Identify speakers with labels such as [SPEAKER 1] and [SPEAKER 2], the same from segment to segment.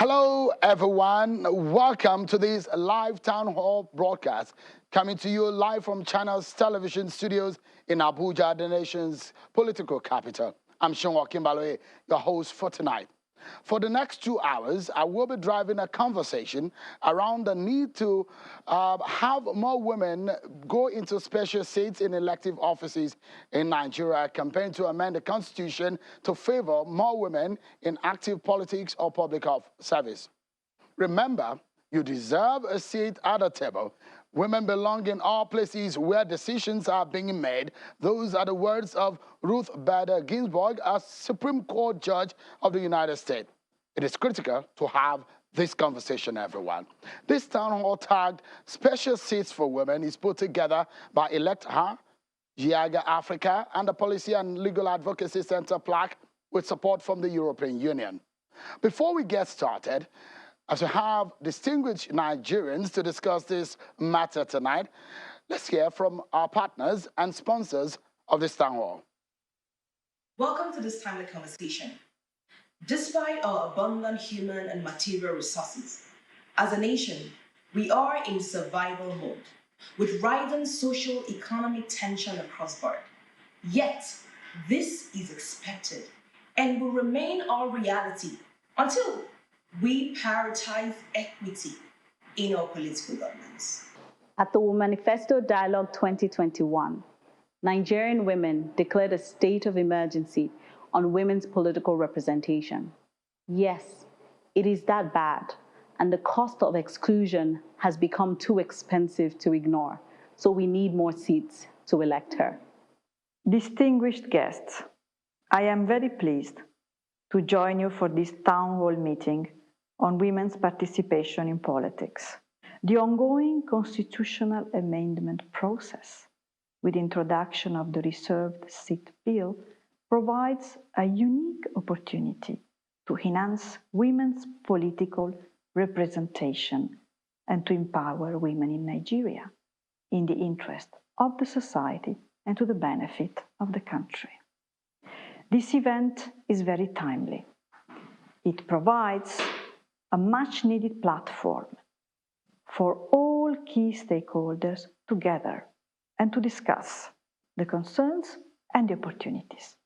[SPEAKER 1] Hello, everyone. Welcome to this live town hall broadcast coming to you live from China's television studios in Abuja, the nation's political capital. I'm Sean Kimbaloe, your host for tonight. For the next 2 hours, I will be driving a conversation around the need to have more women go into special seats in elective offices in Nigeria, campaign to amend the constitution to favor more women in active politics or public service. Remember, you deserve a seat at the table. Women belong in all places where decisions are being made. Those are the words of Ruth Bader Ginsburg, a Supreme Court judge of the United States. It is critical to have this conversation, everyone. This town hall tagged Special Seats for Women is put together by Elect Her, Giaga Africa, and the Policy and Legal Advocacy Center plaque with support from the European Union. Before we get started, as we have distinguished Nigerians to discuss this matter tonight, let's hear from our partners and sponsors of this town hall.
[SPEAKER 2] Welcome to this timely conversation. Despite our abundant human and material resources, as a nation, we are in survival mode, with rising social economic tension across board. Yet, this is expected and will remain our reality until we prioritize equity in our political governance.
[SPEAKER 3] At the Manifesto Dialogue 2021, Nigerian women declared a state of emergency on women's political representation. Yes, it is that bad, and the cost of exclusion has become too expensive to ignore, so we need more seats to elect her.
[SPEAKER 4] Distinguished guests, I am very pleased to join you for this town hall meeting on women's participation in politics. The ongoing constitutional amendment process with the introduction of the reserved seat bill provides a unique opportunity to enhance women's political representation and to empower women in Nigeria in the interest of the society and to the benefit of the country. This event is very timely. It provides a much-needed platform for all key stakeholders to gather and to discuss the concerns and the opportunities,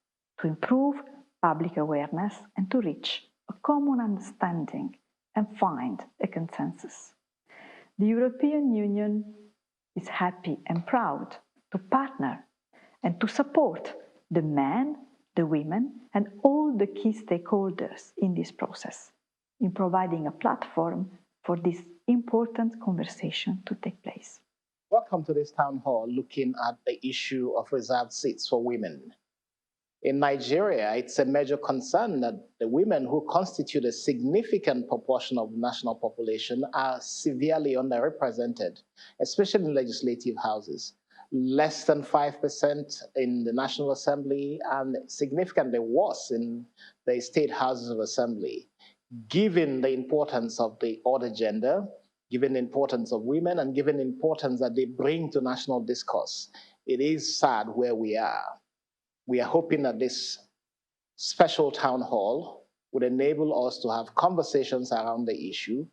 [SPEAKER 4] to improve public awareness and to reach a common understanding and find a consensus. The European Union is happy and proud to partner and to support the men, the women, and all the key stakeholders in this process, in providing a platform for this important conversation to take place.
[SPEAKER 5] Welcome to this town hall looking at the issue of reserved seats for women. In Nigeria, it's a major concern that the women who constitute a significant proportion of the national population are severely underrepresented, especially in legislative houses. Less than 5% in the National Assembly and significantly worse in the state houses of assembly. Given the importance of the other gender, given the importance of women, and given the importance that they bring to national discourse, it is sad where we are. We are hoping that this special town hall would enable us to have conversations around the issue,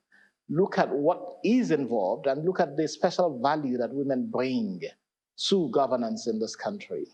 [SPEAKER 5] look at what is involved, and look at the special value that women bring to governance in this country.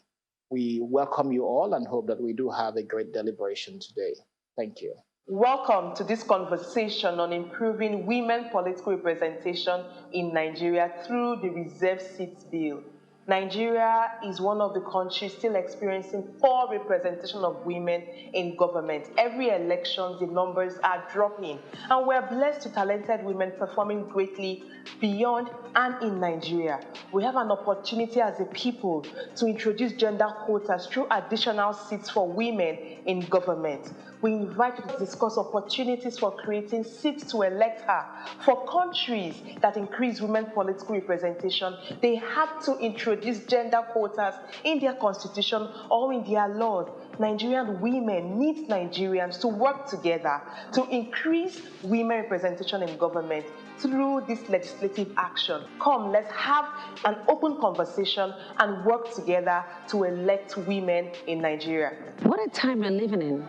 [SPEAKER 5] We welcome you all and hope that we do have a great deliberation today. Thank you.
[SPEAKER 6] Welcome to this conversation on improving women political representation in Nigeria through the Reserved Seats Bill. Nigeria is one of the countries still experiencing poor representation of women in government. Every election, the numbers are dropping, and we're blessed with talented women performing greatly beyond and in Nigeria. We have an opportunity as a people to introduce gender quotas through additional seats for women in government. We invite you to discuss opportunities for creating seats to elect her. For countries that increase women political representation, they have to introduce gender quotas in their constitution or in their laws. Nigerian women need Nigerians to work together to increase women representation in government through this legislative action. Come, let's have an open conversation and work together to elect women in Nigeria.
[SPEAKER 7] What a time we're living in.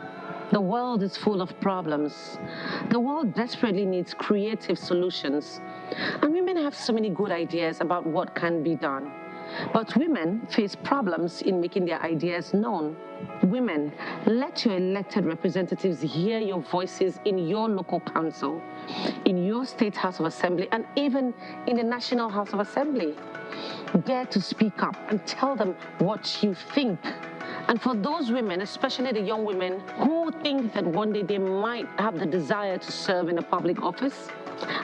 [SPEAKER 7] The world is full of problems. The world desperately needs creative solutions. And women have so many good ideas about what can be done. But women face problems in making their ideas known. Women, let your elected representatives hear your voices in your local council, in your state House of Assembly, and even in the National House of Assembly. Dare to speak up and tell them what you think. And for those women, especially the young women who think that one day they might have the desire to serve in a public office,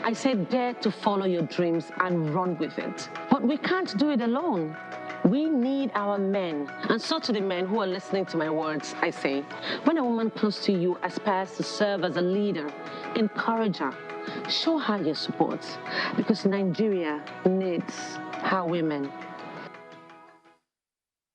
[SPEAKER 7] I say dare to follow your dreams and run with it. But we can't do it alone. We need our men. And so to the men who are listening to my words, I say, when a woman close to you aspires to serve as a leader, encourage her. Show her your support, because Nigeria needs her women.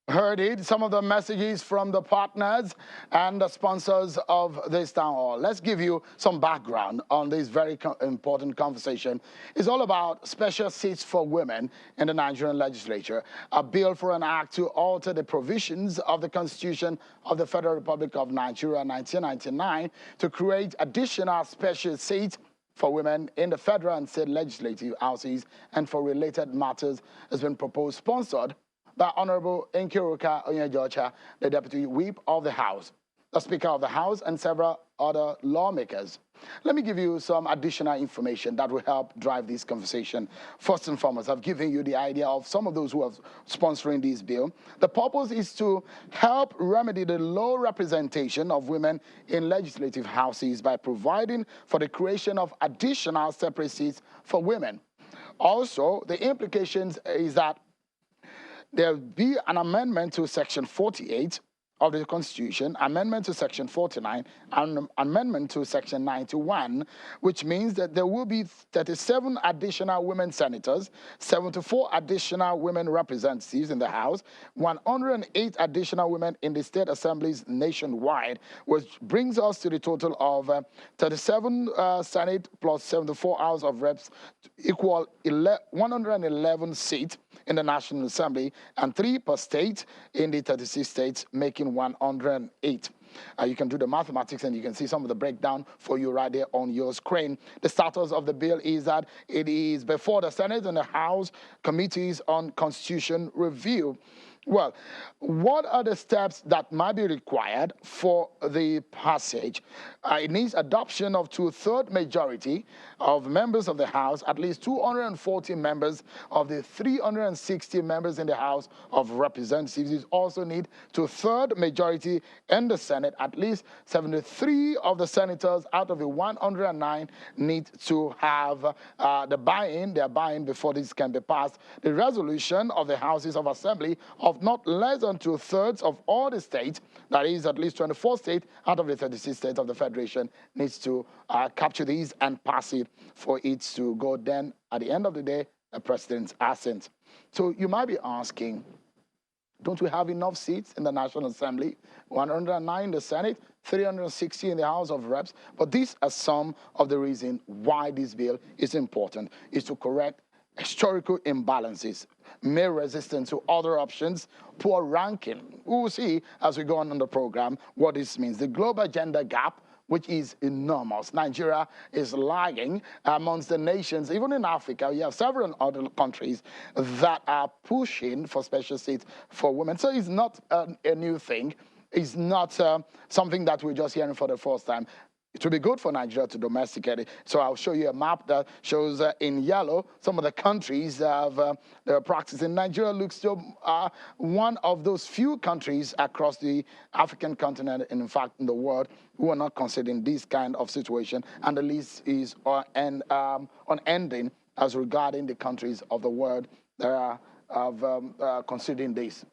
[SPEAKER 1] Heard it, some of the messages from the partners and the sponsors of this town hall. Let's give you some background on this very important conversation. It's all about special seats for women in the Nigerian legislature, a bill for an act to alter the provisions of the Constitution of the Federal Republic of Nigeria 1999 to create additional special seats for women in the federal and state legislative houses and for related matters has been proposed, sponsored by Honorable Nkiruka Onyejocha, the Deputy Whip of the House, the Speaker of the House, and several other lawmakers. Let me give you some additional information that will help drive this conversation. First and foremost, I've given you the idea of some of those who are sponsoring this bill. The purpose is to help remedy the low representation of women in legislative houses by providing for the creation of additional separate seats for women. Also, the implications is that there will be an amendment to Section 48 of the Constitution, amendment to Section 49, and amendment to Section 91, which means that there will be 37 additional women senators, 74 additional women representatives in the House, 108 additional women in the state assemblies nationwide, which brings us to the total of 37 Senate plus 74 House of Reps equal 111 seats in the National Assembly, and 3 per state in the 36 states, making 108. You can do the mathematics and you can see some of the breakdown for you right there on your screen. The status of the bill is that it is before the Senate and the House Committees on Constitution Review. Well, what are the steps that might be required for the passage? It needs adoption of 2/3 majority of members of the House, at least 240 members of the 360 members in the House of Representatives. It also need 2/3 majority in the Senate. At least 73 of the senators out of the 109 need to have their buy-in before this can be passed. The resolution of the Houses of Assembly of not less than 2/3 of all the states, that is at least 24 states out of the 36 states of the Federation, needs to capture these and pass it for it to go then, at the end of the day, a president's assent. So you might be asking, don't we have enough seats in the National Assembly? 109 in the Senate, 360 in the House of Reps. But these are some of the reasons why this bill is important, is to correct historical imbalances, male resistance to other options, poor ranking. We will see as we go on in the program what this means. The global gender gap, which is enormous. Nigeria is lagging amongst the nations. Even in Africa, you have several other countries that are pushing for special seats for women. So it's not a new thing. It's not something that we're just hearing for the first time. It will be good for Nigeria to domesticate it. So I'll show you a map that shows in yellow some of the countries that are practicing. Nigeria looks to one of those few countries across the African continent, and in fact in the world, who are not considering this kind of situation. And the list is unending as regarding the countries of the world that are considering this.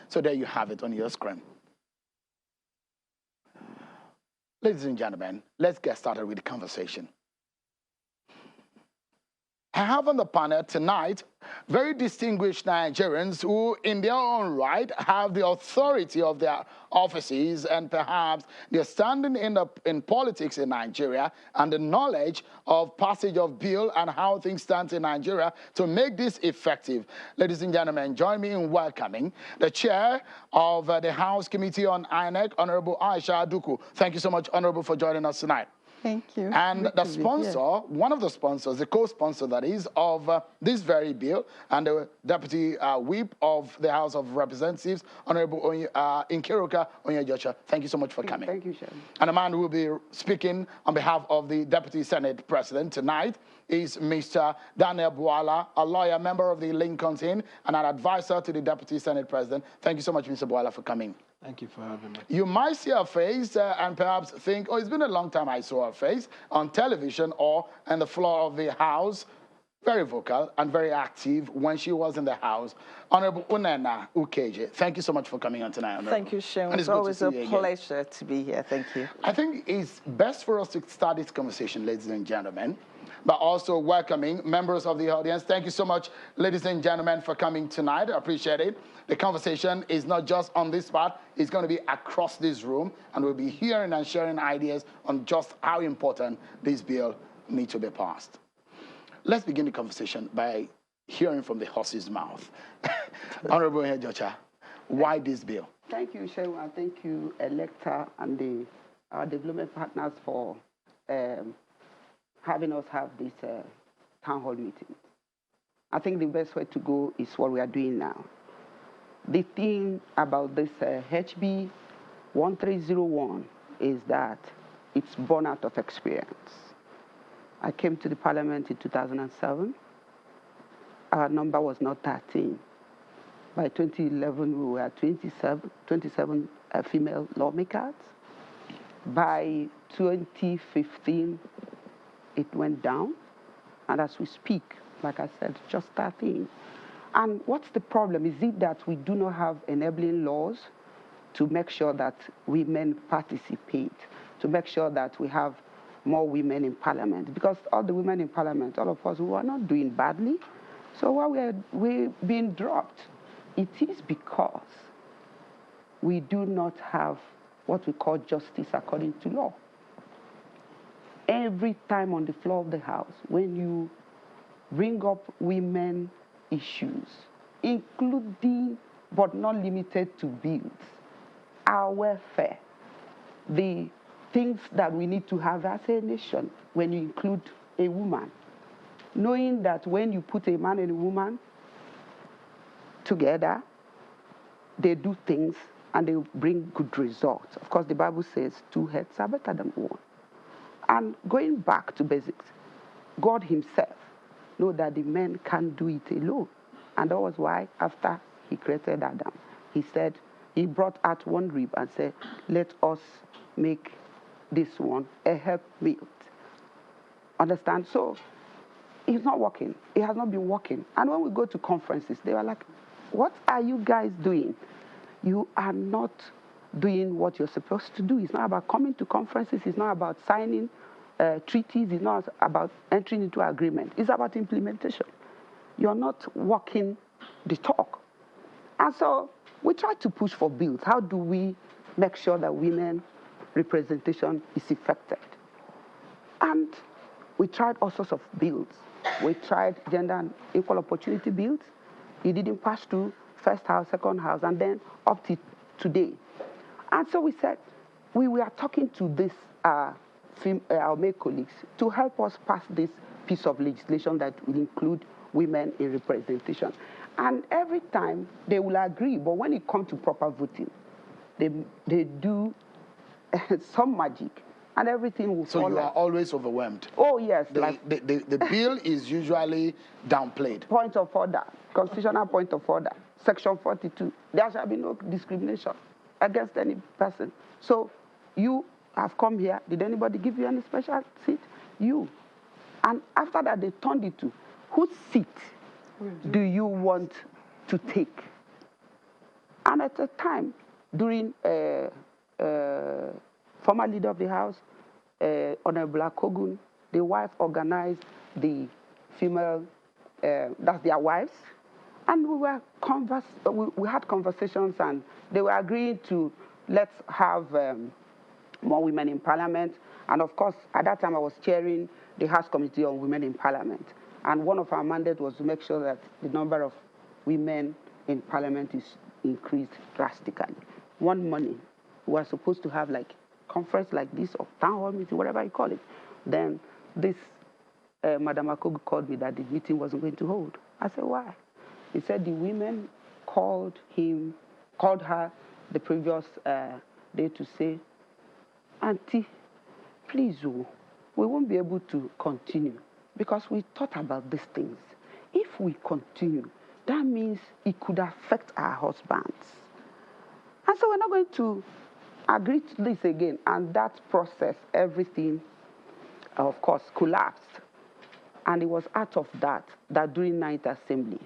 [SPEAKER 1] So there you have it on your screen. Ladies and gentlemen, let's get started with the conversation. I have on the panel tonight very distinguished Nigerians who, in their own right, have the authority of their offices and perhaps their standing in politics in Nigeria and the knowledge of passage of bill and how things stand in Nigeria to make this effective. Ladies and gentlemen, join me in welcoming the chair of the House Committee on INEC, Honorable Aisha Aduku. Thank you so much, Honorable, for joining us tonight.
[SPEAKER 8] Thank you.
[SPEAKER 1] And the sponsor, one of the sponsors, the co-sponsor that is of this very bill, and the Deputy Whip of the House of Representatives, Honorable Nkiruka Onyejocha. Thank you so much for coming.
[SPEAKER 8] Thank you, Sharon.
[SPEAKER 1] And the man who will be speaking on behalf of the Deputy Senate President tonight is Mr. Daniel Bwala, a lawyer, member of the Lincoln's Inn, and an advisor to the Deputy Senate President. Thank you so much, Mr. Bwala, for coming.
[SPEAKER 9] Thank you for having me.
[SPEAKER 1] You might see her face and perhaps think, oh, it's been a long time I saw her face on television or on the floor of the House. Very vocal and very active when she was in the House. Honorable Unena Ukeje, thank you so much for coming on tonight, Honorable.
[SPEAKER 8] Thank you, Sharon.
[SPEAKER 1] And
[SPEAKER 8] It's always a pleasure to be here. Thank you.
[SPEAKER 1] I think it's best for us to start this conversation, ladies and gentlemen, but also welcoming members of the audience. Thank you so much, ladies and gentlemen, for coming tonight. I appreciate it. The conversation is not just on this part, it's going to be across this room, and we'll be hearing and sharing ideas on just how important this bill needs to be passed. Let's begin the conversation by hearing from the horse's mouth. Honorable Onyejocha, why this bill?
[SPEAKER 8] Thank you, Sharon, and thank you, Electa, and our development partners for having us have this town hall meeting. I think the best way to go is what we are doing now. The thing about this HB 1301 is that it's born out of experience. I came to the parliament in 2007. Our number was not 13. By 2011, we were 27 female lawmakers. By 2015, it went down. And as we speak, like I said, just 13. And what's the problem? Is it that we do not have enabling laws to make sure that women participate, to make sure that we have more women in parliament? Because all the women in parliament, all of us, we are not doing badly. So why we're being dropped? It is because we do not have what we call justice according to law. Every time on the floor of the House, when you bring up women issues, including but not limited to bills, our welfare, the things that we need to have as a nation when you include a woman, knowing that when you put a man and a woman together, they do things and they bring good results. Of course, the Bible says 2 heads are better than 1. And going back to basics, God himself know that the men can't do it alone. And that was why after he created Adam, he said, he brought out one rib and said, let us make this one a helpmate. Understand? So it's not working. It has not been working. And when we go to conferences, they were like, what are you guys doing? You are not doing what you're supposed to do. It's not about coming to conferences. It's not about signing treaties. It's not about entering into agreement. It's about implementation. You're not walking the talk. And so we try to push for bills. How do we make sure that women representation is effected? And we tried all sorts of bills. We tried gender and equal opportunity bills. It didn't pass through first house, second house, and then up to today. And so we said, we were talking to this, our male colleagues to help us pass this piece of legislation that will include women in representation. And every time they will agree, but when it comes to proper voting, they do some magic, and everything will fall. So
[SPEAKER 1] you are always overwhelmed?
[SPEAKER 8] Oh, yes.
[SPEAKER 1] The bill is usually downplayed.
[SPEAKER 8] Point of order, constitutional point of order, section 42. There shall be no discrimination against any person. So you have come here. Did anybody give you any special seat? You. And after that, they turned it to, whose seat do you want to take? And at the time, during former leader of the House, Honorable Kogun, the wife organized the female, that's their wives. And we had conversations, and they were agreeing to let's have more women in parliament. And of course, at that time, I was chairing the House Committee on Women in Parliament. And one of our mandates was to make sure that the number of women in parliament is increased drastically. One morning, we were supposed to have like conference like this, or town hall meeting, whatever you call it. Then this Madam Akogu called me that the meeting wasn't going to hold. I said, why? He said the women called her the previous day to say, Auntie, please, oh, we won't be able to continue because we thought about these things. If we continue, that means it could affect our husbands. And so we're not going to agree to this again. And that process, everything, of course, collapsed. And it was out of that during Ninth Assembly,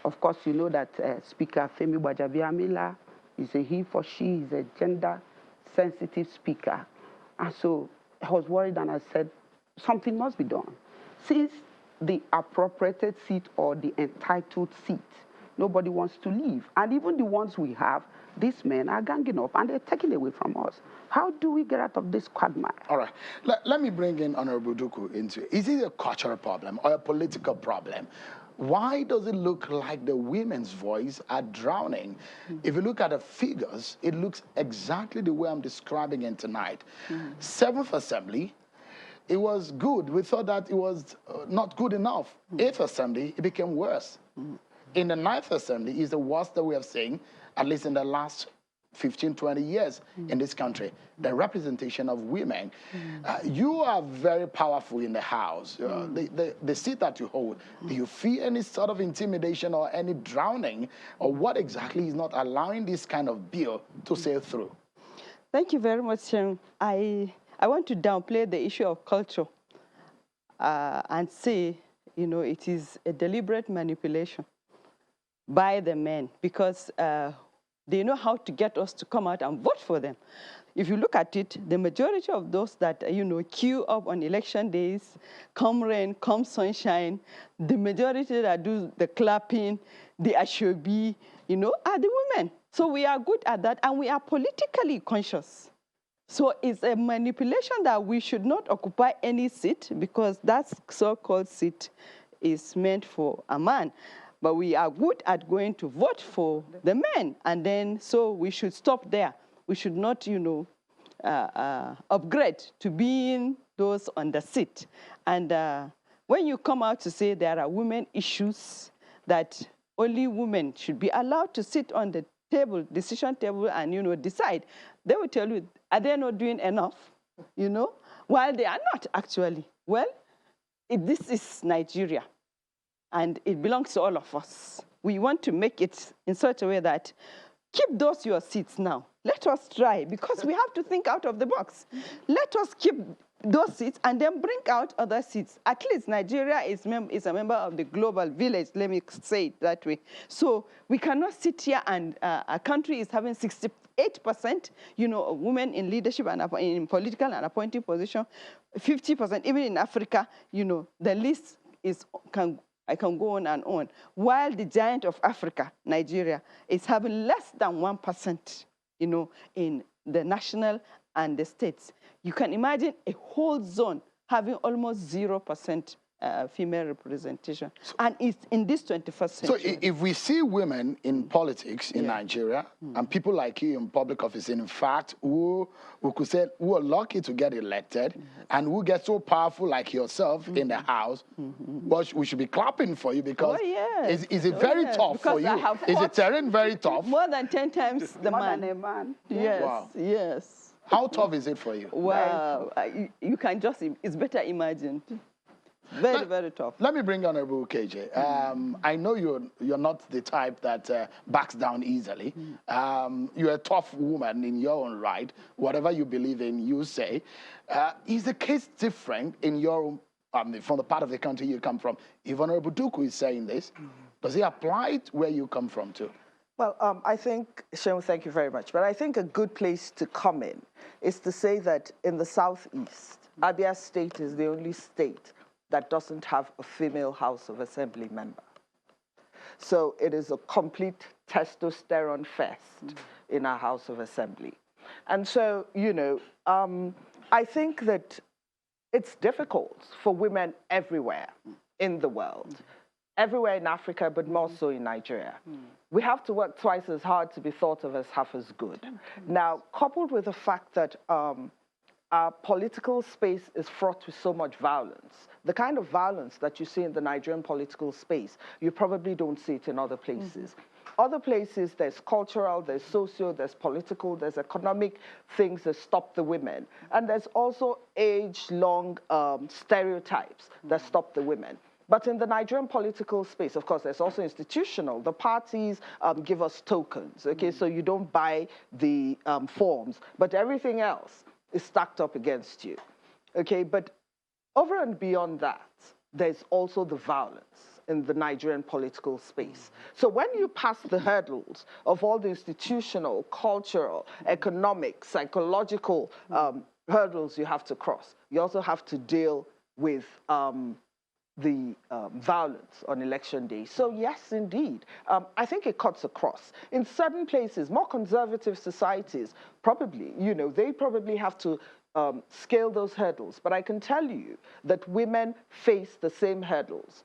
[SPEAKER 8] of course, you know that Speaker Femi Gbajabiamila is a he for she, is a gender-sensitive speaker. And so I was worried, and I said, something must be done. Since the appropriated seat or the entitled seat, nobody wants to leave. And even the ones we have, these men are ganging up, and they're taking away from us. How do we get out of this quagmire?
[SPEAKER 1] All right. Let me bring in Honorable Duku into it. Is it a cultural problem or a political problem? Why does it look like the women's voice are drowning? If you look at the figures, it looks exactly the way I'm describing it tonight. 7th Assembly, it was good. We thought that it was not good enough. 8th Assembly, it became worse. In the 9th Assembly, is the worst that we have seen, at least in the last 15, 20 years in this country, the representation of women. You are very powerful in the House. The seat that you hold, do you feel any sort of intimidation or any drowning, or what exactly is not allowing this kind of bill to sail through?
[SPEAKER 9] Thank you very much, Sharon. I want to downplay the issue of culture and say, you know, it is a deliberate manipulation by the men, because they know how to get us to come out and vote for them. If you look at it, the majority of those that, you know, queue up on election days, come rain, come sunshine, the majority that do the clapping, the ashobi, you know, are the women. So we are good at that, and we are politically conscious. So it's a manipulation that we should not occupy any seat, because that so-called seat is meant for a man. But we are good at going to vote for the men, and then so we should stop there. We should not, you know, upgrade to being those on the seat. And when you come out to say there are women issues, that only women should be allowed to sit on the table, decision table, and, you know, decide, they will tell you, are they not doing enough? You know, while they are not actually. Well, this is Nigeria, and it belongs to all of us. We want to make it in such a way that keep those your seats now. Let us try, because we have to think out of the box. Let us keep those seats and then bring out other seats. At least Nigeria is a member of the global village, let me say it that way. So we cannot sit here and a country is having 68%, you know, of women in leadership and in political and appointing position, 50%, even in Africa, you know, the list is, I can go on and on. While the giant of Africa, Nigeria, is having less than 1%, you know, in the national and the states. You can imagine a whole zone having almost 0% female representation. And it's in this 21st century.
[SPEAKER 1] So if we see women in politics in Nigeria, and people like you in public office, in fact, who could say, who are lucky to get elected, and who get so powerful like yourself in the House, well, we should be clapping for you, because is it very tough for you? Is the terrain very tough?
[SPEAKER 9] More than 10 times the
[SPEAKER 8] More
[SPEAKER 9] man.
[SPEAKER 8] than a man.
[SPEAKER 9] Yes,
[SPEAKER 1] Wow.
[SPEAKER 9] yes.
[SPEAKER 1] How tough is it for you?
[SPEAKER 9] Wow, you can just, it's better imagined. Very, very tough.
[SPEAKER 1] Let me bring Honorable KJ. I know you're not the type that backs down easily. You're a tough woman in your own right. Whatever you believe in, you say. Is the case different in your, from the part of the country you come from? If Honorable Duku is saying this, does it apply to where you come from too?
[SPEAKER 10] Well, I think, Seun, thank you very much, but I think a good place to come in is to say that in the Southeast, Abia State is the only state that doesn't have a female House of Assembly member. So it is a complete testosterone fest in our House of Assembly. And so, you know, I think that it's difficult for women everywhere in the world, everywhere in Africa, but more so in Nigeria. We have to work twice as hard to be thought of as half as good. Now, coupled with the fact that our political space is fraught with so much violence, the kind of violence that you see in the Nigerian political space, you probably don't see it in other places. Other places, there's cultural, there's socio, there's political, there's economic things that stop the women. And there's also age-long stereotypes that stop the women. But in the Nigerian political space, of course, there's also institutional. The parties give us tokens, okay? So you don't buy the forms, but everything else is stacked up against you, okay? But over and beyond that, there's also the violence in the Nigerian political space. So when you pass the hurdles of all the institutional, cultural, economic, psychological hurdles you have to cross, you also have to deal with the violence on election day. So yes, indeed, I think it cuts across. In certain places, more conservative societies, probably, you know, they probably have to scale those hurdles. But I can tell you that women face the same hurdles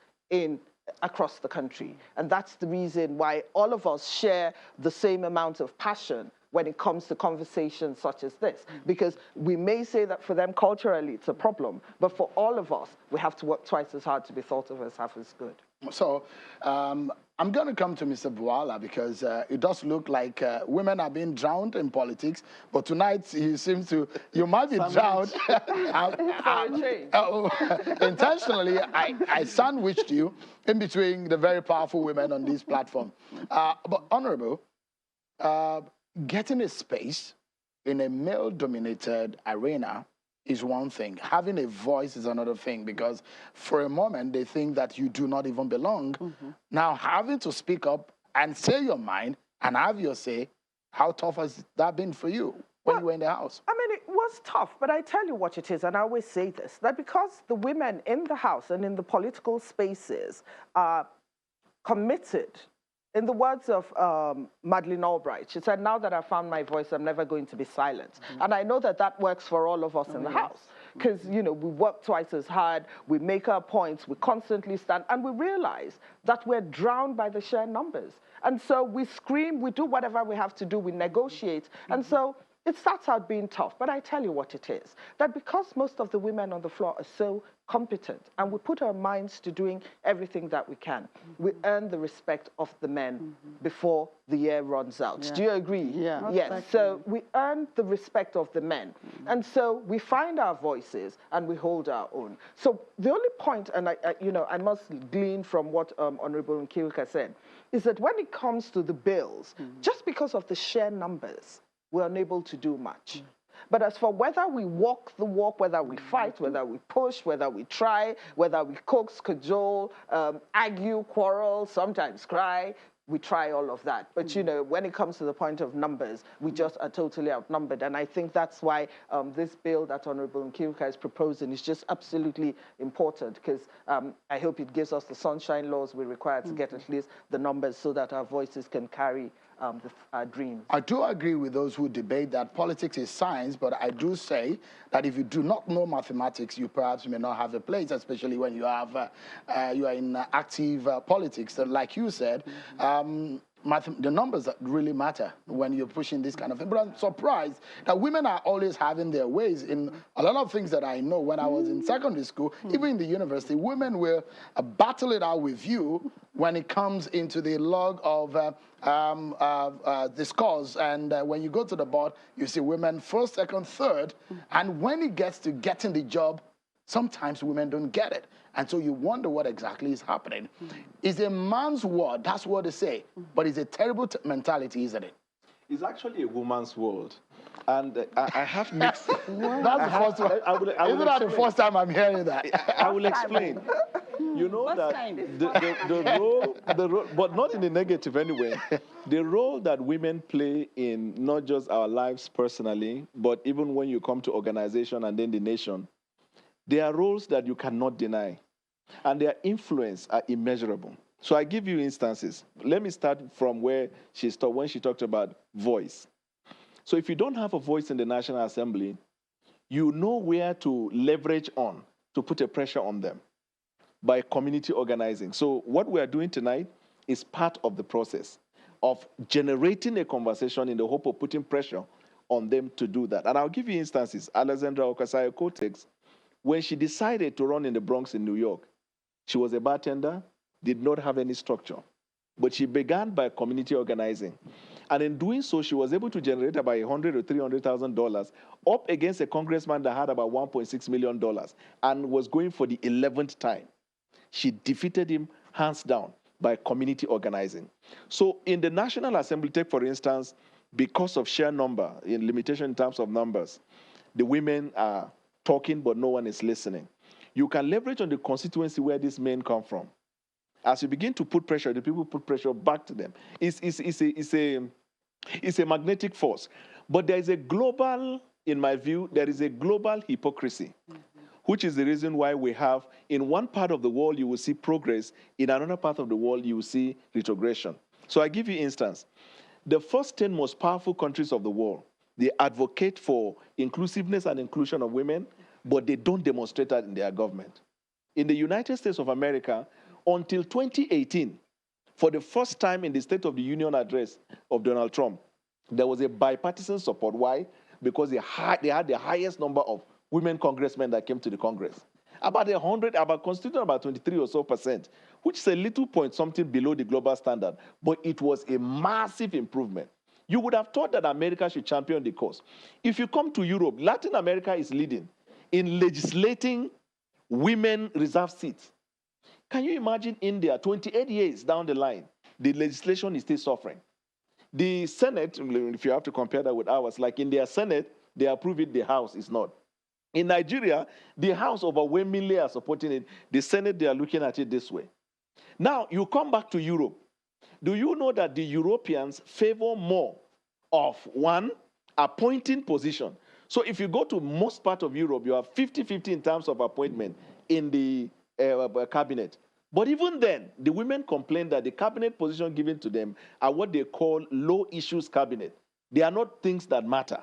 [SPEAKER 10] across the country. And that's the reason why all of us share the same amount of passion when it comes to conversations such as this. Because we may say that for them culturally it's a problem, but for all of us, we have to work twice as hard to be thought of as half as good.
[SPEAKER 1] So I'm going to come to Mr. Buala because it does look like women are being drowned in politics, but tonight you might be drowned. Intentionally, I sandwiched you in between the very powerful women on this platform. But Honorable, getting a space in a male-dominated arena is one thing. Having a voice is another thing, because for a moment they think that you do not even belong. Now having to speak up and say your mind and have your say, how tough has that been for you when you were in the House?
[SPEAKER 10] I mean, it was tough, but I tell you what it is, and I always say this, that because the women in the House and in the political spaces are committed. In the words of Madeleine Albright, she said, now that I've found my voice, I'm never going to be silent. And I know that that works for all of us in the House, because, you know, we work twice as hard, we make our points, we constantly stand, and we realize that we're drowned by the sheer numbers. And so we scream, we do whatever we have to do, we negotiate. And so it starts out being tough, but I tell you what it is, that because most of the women on the floor are so competent and we put our minds to doing everything that we can, we earn the respect of the men before the year runs out. Do you agree?
[SPEAKER 9] Yeah.
[SPEAKER 10] Yes, exactly. So we earn the respect of the men. And so we find our voices and we hold our own. So the only point, and I must glean from what Honorable Nkiruka said, is that when it comes to the bills, just because of the sheer numbers, we're unable to do much. But as for whether we walk the walk, whether we fight, whether we push, whether we try, whether we coax, cajole, argue, quarrel, sometimes cry, we try all of that. But, you know, when it comes to the point of numbers, we just are totally outnumbered. And I think that's why this bill that Honorable Nkiruka is proposing is just absolutely important, because I hope it gives us the sunshine laws we require to get at least the numbers so that our voices can carry our dreams.
[SPEAKER 1] I do agree with those who debate that politics is science, but I do say that if you do not know mathematics, you perhaps may not have a place, especially when you have you are in active politics. Like you said, the numbers that really matter when you're pushing this kind of thing. But I'm surprised that women are always having their ways in a lot of things that I know. When I was in secondary school, even in the university, women will battle it out with you when it comes into the log of the scores. And when you go to the board, you see women first, second, third. And when it gets to getting the job, sometimes women don't get it. And so you wonder what exactly is happening. It's a man's world, that's what they say. But it's a terrible mentality, isn't it?
[SPEAKER 11] It's actually a woman's world. And I have mixed...
[SPEAKER 1] That's the first one. Isn't that the first time I'm hearing that?
[SPEAKER 11] I will explain. You know that the role, but not in a negative anyway, the role that women play in not just our lives personally, but even when you come to organization and then the nation, there are roles that you cannot deny. and their influence are immeasurable. So I give you instances. Let me start from where she stopped when she talked about voice. So if you don't have a voice in the National Assembly, you know where to leverage on to put a pressure on them by community organizing. So what we are doing tonight is part of the process of generating a conversation in the hope of putting pressure on them to do that. And I'll give you instances. Alexandra Ocasio-Cortez, when she decided to run in the Bronx in New York, she was a bartender, did not have any structure. But she began by community organizing. And in doing so, she was able to generate about $100,000 or $300,000 up against a congressman that had about $1.6 million and was going for the 11th time. She defeated him hands down by community organizing. So in the National Assembly, take for instance, because of sheer number, in limitation in terms of numbers, the women are talking, but no one is listening. You can leverage on the constituency where these men come from. As you begin to put pressure, the people put pressure back to them. It's a magnetic force. But there is a global, in my view, there is a global hypocrisy, which is the reason why we have, in one part of the world, you will see progress. In another part of the world, you will see retrogression. So I give you instance. The first 10 most powerful countries of the world, they advocate for inclusiveness and inclusion of women, but they don't demonstrate that in their government. In the United States of America, until 2018, for the first time in the State of the Union address of Donald Trump, there was a bipartisan support. Why? Because they had the highest number of women congressmen that came to the Congress. Constituting about 23 or so percent, which is a little point something below the global standard, but it was a massive improvement. You would have thought that America should champion the cause. If you come to Europe, Latin America is leading in legislating women reserved seats. Can you imagine India, 28 years down the line, the legislation is still suffering? The Senate, if you have to compare that with ours, like in their Senate, they approve it, the House is not. In Nigeria, the House overwhelmingly are supporting it. The Senate, they are looking at it this way. Now, you come back to Europe. Do you know that the Europeans favor more of one appointing position? So if you go to most part of Europe, you have 50-50 in terms of appointment in the cabinet. But even then, the women complain that the cabinet position given to them are what they call low issues cabinet. They are not things that matter.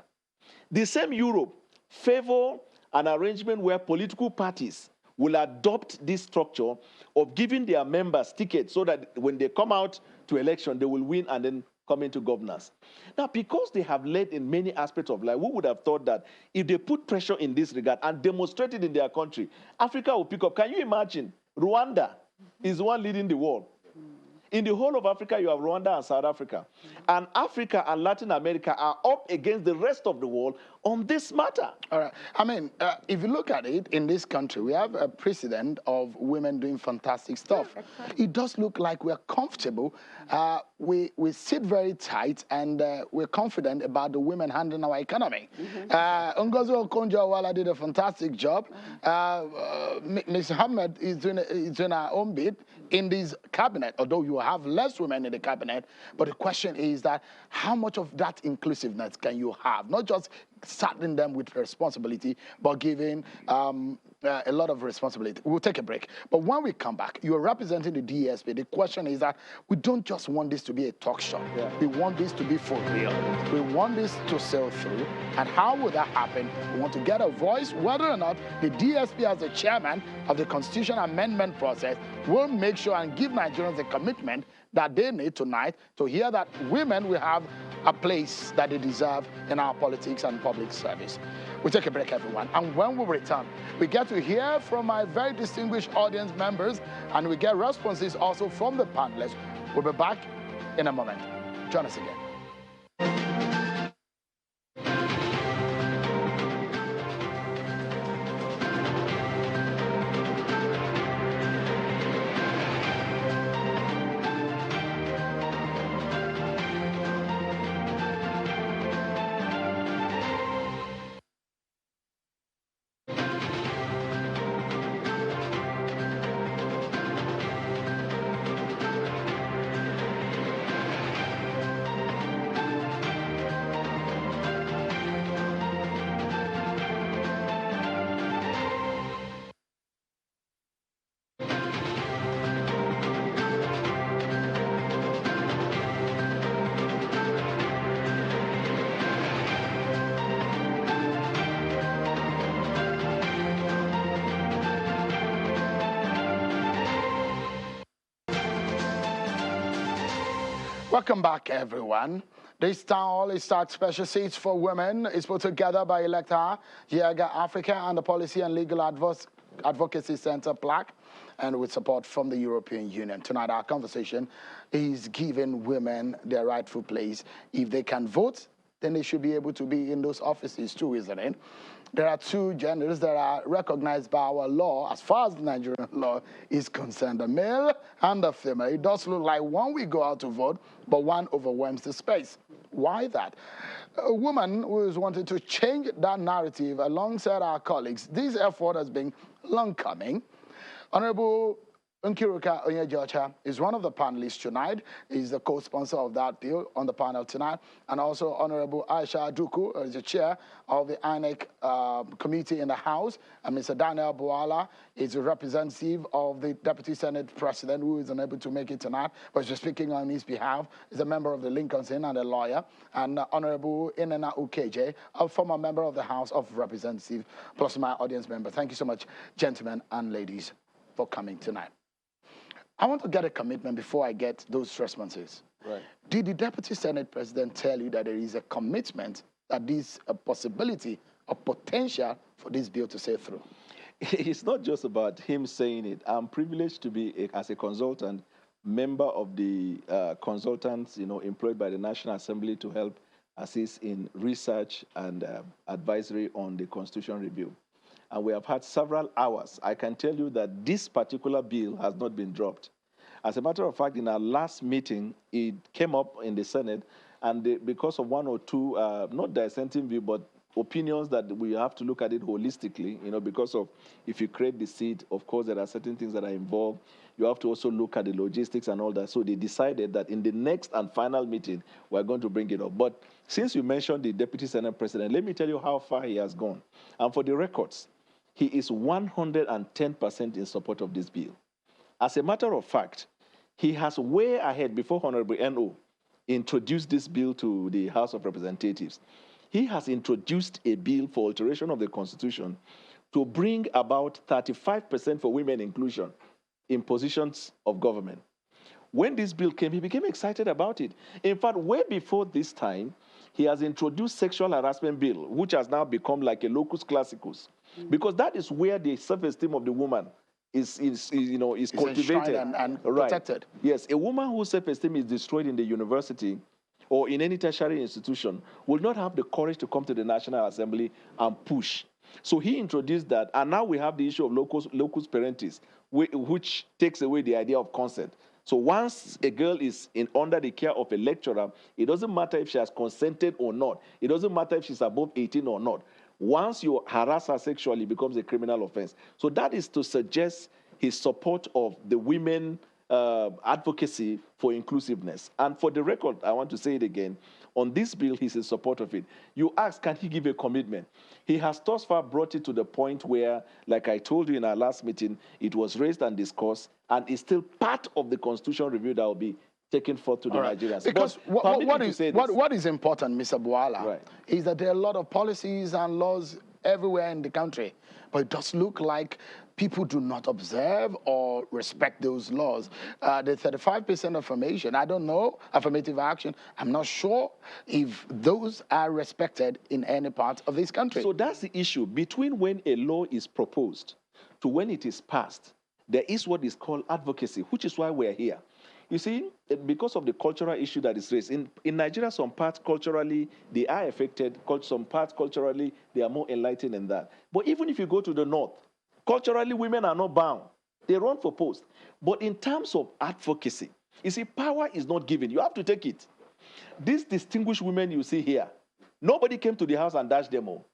[SPEAKER 11] The same Europe favor an arrangement where political parties will adopt this structure of giving their members tickets so that when they come out to election, they will win and then come into governance. Now, because they have led in many aspects of life, we would have thought that if they put pressure in this regard and demonstrate it in their country, Africa will pick up. Can you imagine? Rwanda is the one leading the world. In the whole of Africa, you have Rwanda and South Africa. And Africa and Latin America are up against the rest of the world on this matter.
[SPEAKER 1] All right. I mean, if you look at it, in this country, we have a precedent of women doing fantastic stuff. It does look like we're comfortable. We sit very tight, and we're confident about the women handling our economy. Ngozi Okonjo-Iweala did a fantastic job. Ms. Ahmed is doing her own bit in this cabinet, although you have less women in the cabinet. But the question is that how much of that inclusiveness can you have? Not just saddling them with responsibility, but giving a lot of responsibility. We'll take a break. But when we come back, you're representing the DSP. The question is that we don't just want this to be a talk show. We want this to be for real. We want this to sail through. And how will that happen? We want to get a voice whether or not the DSP, as the chairman of the Constitution Amendment process, will make sure and give Nigerians a commitment that they need tonight to hear that women will have a place that they deserve in our politics and public service. We take a break, everyone. And when we return, we get to hear from my very distinguished audience members, and we get responses also from the panelists. We'll be back in a moment. Join us again. Welcome back, everyone. This town hall is start special seats for women. It's put together by Electa, Jaeger Africa, and the Policy and Legal Advocacy Center plaque, and with support from the European Union. Tonight, our conversation is giving women their rightful place. If they can vote, then they should be able to be in those offices too, isn't it? There are two genders that are recognized by our law, as far as the Nigerian law is concerned, the male and the female. It does look like one will go out to vote, but one overwhelms the space. Why that? A woman who is wanting to change that narrative alongside our colleagues. This effort has been long coming. Honorable Nkiruka Onyejocha is one of the panelists tonight. He's the co-sponsor of that bill on the panel tonight. And also Honorable Aisha Aduku is the chair of the INEC committee in the House. And Mr. Daniel Boala is a representative of the Deputy Senate President, who is unable to make it tonight, but is speaking on his behalf. He's a member of the Lincoln's Inn and a lawyer. And Honorable Inena Ukeje, a former member of the House of Representatives, plus my audience member. Thank you so much, gentlemen and ladies, for coming tonight. I want to get a commitment before I get those responses.
[SPEAKER 11] Right.
[SPEAKER 1] Did the Deputy Senate President tell you that there is a commitment that there's a possibility, a potential for this bill to sail through?
[SPEAKER 11] It's not just about him saying it. I'm privileged to be, as a consultant, member of the consultants, employed by the National Assembly to help assist in research and advisory on the Constitution review. And we have had several hours. I can tell you that this particular bill has not been dropped. As a matter of fact, in our last meeting, it came up in the Senate, and because of one or two, not dissenting view, but opinions that we have to look at it holistically, because of if you create the seat, of course, there are certain things that are involved. You have to also look at the logistics and all that. So they decided that in the next and final meeting, we're going to bring it up. But since you mentioned the Deputy Senate President, let me tell you how far he has gone. And for the records, he is 110% in support of this bill. As a matter of fact, he has way ahead, before Honorable N.O. introduced this bill to the House of Representatives. He has introduced a bill for alteration of the Constitution to bring about 35% for women inclusion in positions of government. When this bill came, he became excited about it. In fact, way before this time, he has introduced sexual harassment bill, which has now become like a locus classicus, because that is where the self-esteem of the woman is cultivated
[SPEAKER 1] and protected.
[SPEAKER 11] Yes, a woman whose self-esteem is destroyed in the university or in any tertiary institution will not have the courage to come to the National Assembly and push. So he introduced that, and now we have the issue of locus parentis, which takes away the idea of consent. So once a girl is under the care of a lecturer, it doesn't matter if she has consented or not. It doesn't matter if she's above 18 or not. Once you harass her sexually, it becomes a criminal offense. So that is to suggest his support of the women advocacy for inclusiveness. And for the record, I want to say it again, on this bill, he's in support of it. You ask, can he give a commitment? He has thus far brought it to the point where, like I told you in our last meeting, it was raised and discussed, and is still part of the Constitution review that will be taken forth to the Nigerians.
[SPEAKER 1] Because what is important, Mr. Boala, is that there are a lot of policies and laws everywhere in the country, but it does look like people do not observe or respect those laws. The 35% affirmation, I don't know, affirmative action, I'm not sure if those are respected in any part of this country.
[SPEAKER 11] So that's the issue. Between when a law is proposed to when it is passed, there is what is called advocacy, which is why we're here. You see, because of the cultural issue that is raised, in Nigeria, some parts culturally, they are affected. Some parts culturally, they are more enlightened in that. But even if you go to the north, culturally, women are not bound. They run for post. But in terms of advocacy, you see, power is not given. You have to take it. These distinguished women you see here, nobody came to the house and dashed them all.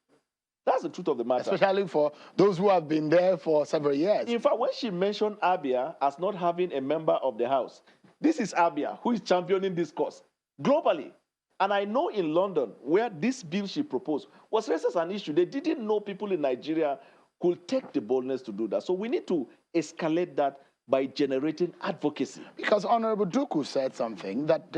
[SPEAKER 11] That's the truth of the matter.
[SPEAKER 1] Especially for those who have been there for several years.
[SPEAKER 11] In fact, when she mentioned Abia as not having a member of the house, this is Abia who is championing this cause globally. And I know in London, where this bill she proposed was raised as an issue, they didn't know people in Nigeria could take the boldness to do that. So we need to escalate that by generating advocacy.
[SPEAKER 1] Because Honorable Duku said something that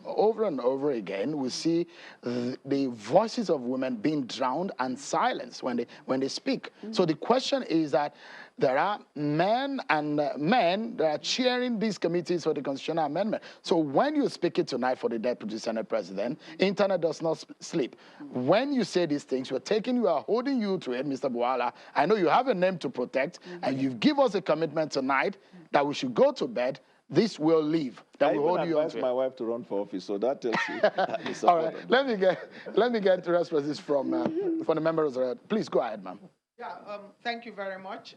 [SPEAKER 1] over and over again, we see the voices of women being drowned and silenced when they speak. So the question is that there are men and men that are chairing these committees for the constitutional amendment. So when you speak it tonight for the Deputy Senate President, internet does not sleep. When you say these things, we are holding you to it, Mr. Buala. I know you have a name to protect, and you've given us a commitment tonight that we should go to bed. This will leave. That will hold you on to it.
[SPEAKER 11] my wife to run for office, so that tells you.
[SPEAKER 1] All right, let me get the responses from the members. Please go ahead, ma'am.
[SPEAKER 12] Yeah, thank you very much.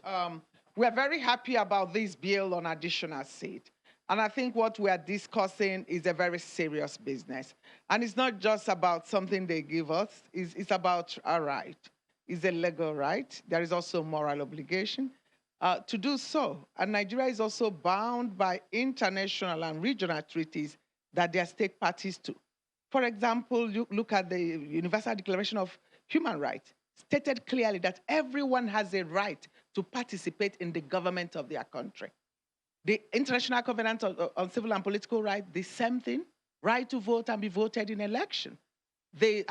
[SPEAKER 12] We're very happy about this bill on additional seat. And I think what we are discussing is a very serious business. And it's not just about something they give us, it's about a right. It's a legal right. There is also moral obligation to do so. And Nigeria is also bound by international and regional treaties that they are state parties to. For example, you look at the Universal Declaration of Human Rights, stated clearly that everyone has a right to participate in the government of their country. The International Covenant on Civil and Political Rights, the same thing, right to vote and be voted in election. The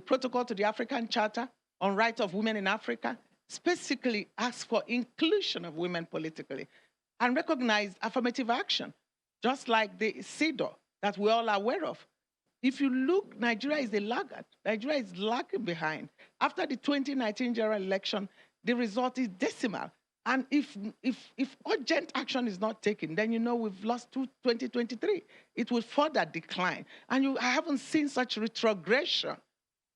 [SPEAKER 12] protocol to the African Charter on Rights of Women in Africa specifically asks for inclusion of women politically and recognize affirmative action, just like the CEDAW that we're all aware of. If you look, Nigeria is a laggard. Nigeria is lagging behind. After the 2019 general election, the result is decimal. And if urgent action is not taken, then you know we've lost 2023. It will further decline. And I haven't seen such retrogression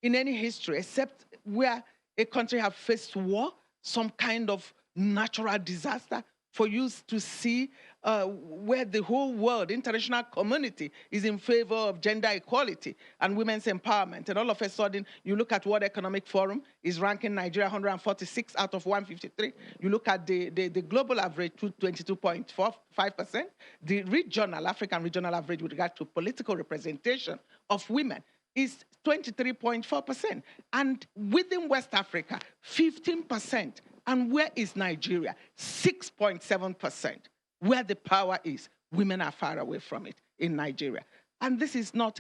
[SPEAKER 12] in any history, except where a country has faced war, some kind of natural disaster, for you to see where the whole world, international community, is in favor of gender equality and women's empowerment. And all of a sudden, you look at World Economic Forum is ranking Nigeria 146 out of 153. You look at the global average, 22.45%. The regional, African regional average with regard to political representation of women is 23.4%. And within West Africa, 15%. And where is Nigeria? 6.7%. Where the power is, women are far away from it in Nigeria. And this is not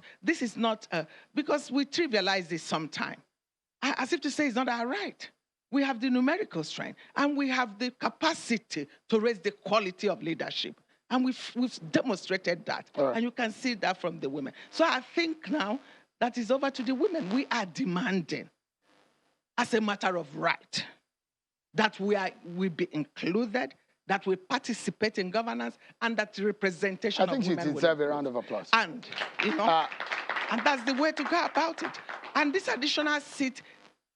[SPEAKER 12] because we trivialize this sometimes, as if to say it's not our right. We have the numerical strength, and we have the capacity to raise the quality of leadership. And we've demonstrated that. Right. And you can see that from the women. So I think now that is over to the women. We are demanding, as a matter of right, that we be included, that we participate in governance, and that the representation of women.
[SPEAKER 1] I think she deserves a round of applause.
[SPEAKER 12] And, you know, and that's the way to go about it. And this additional seat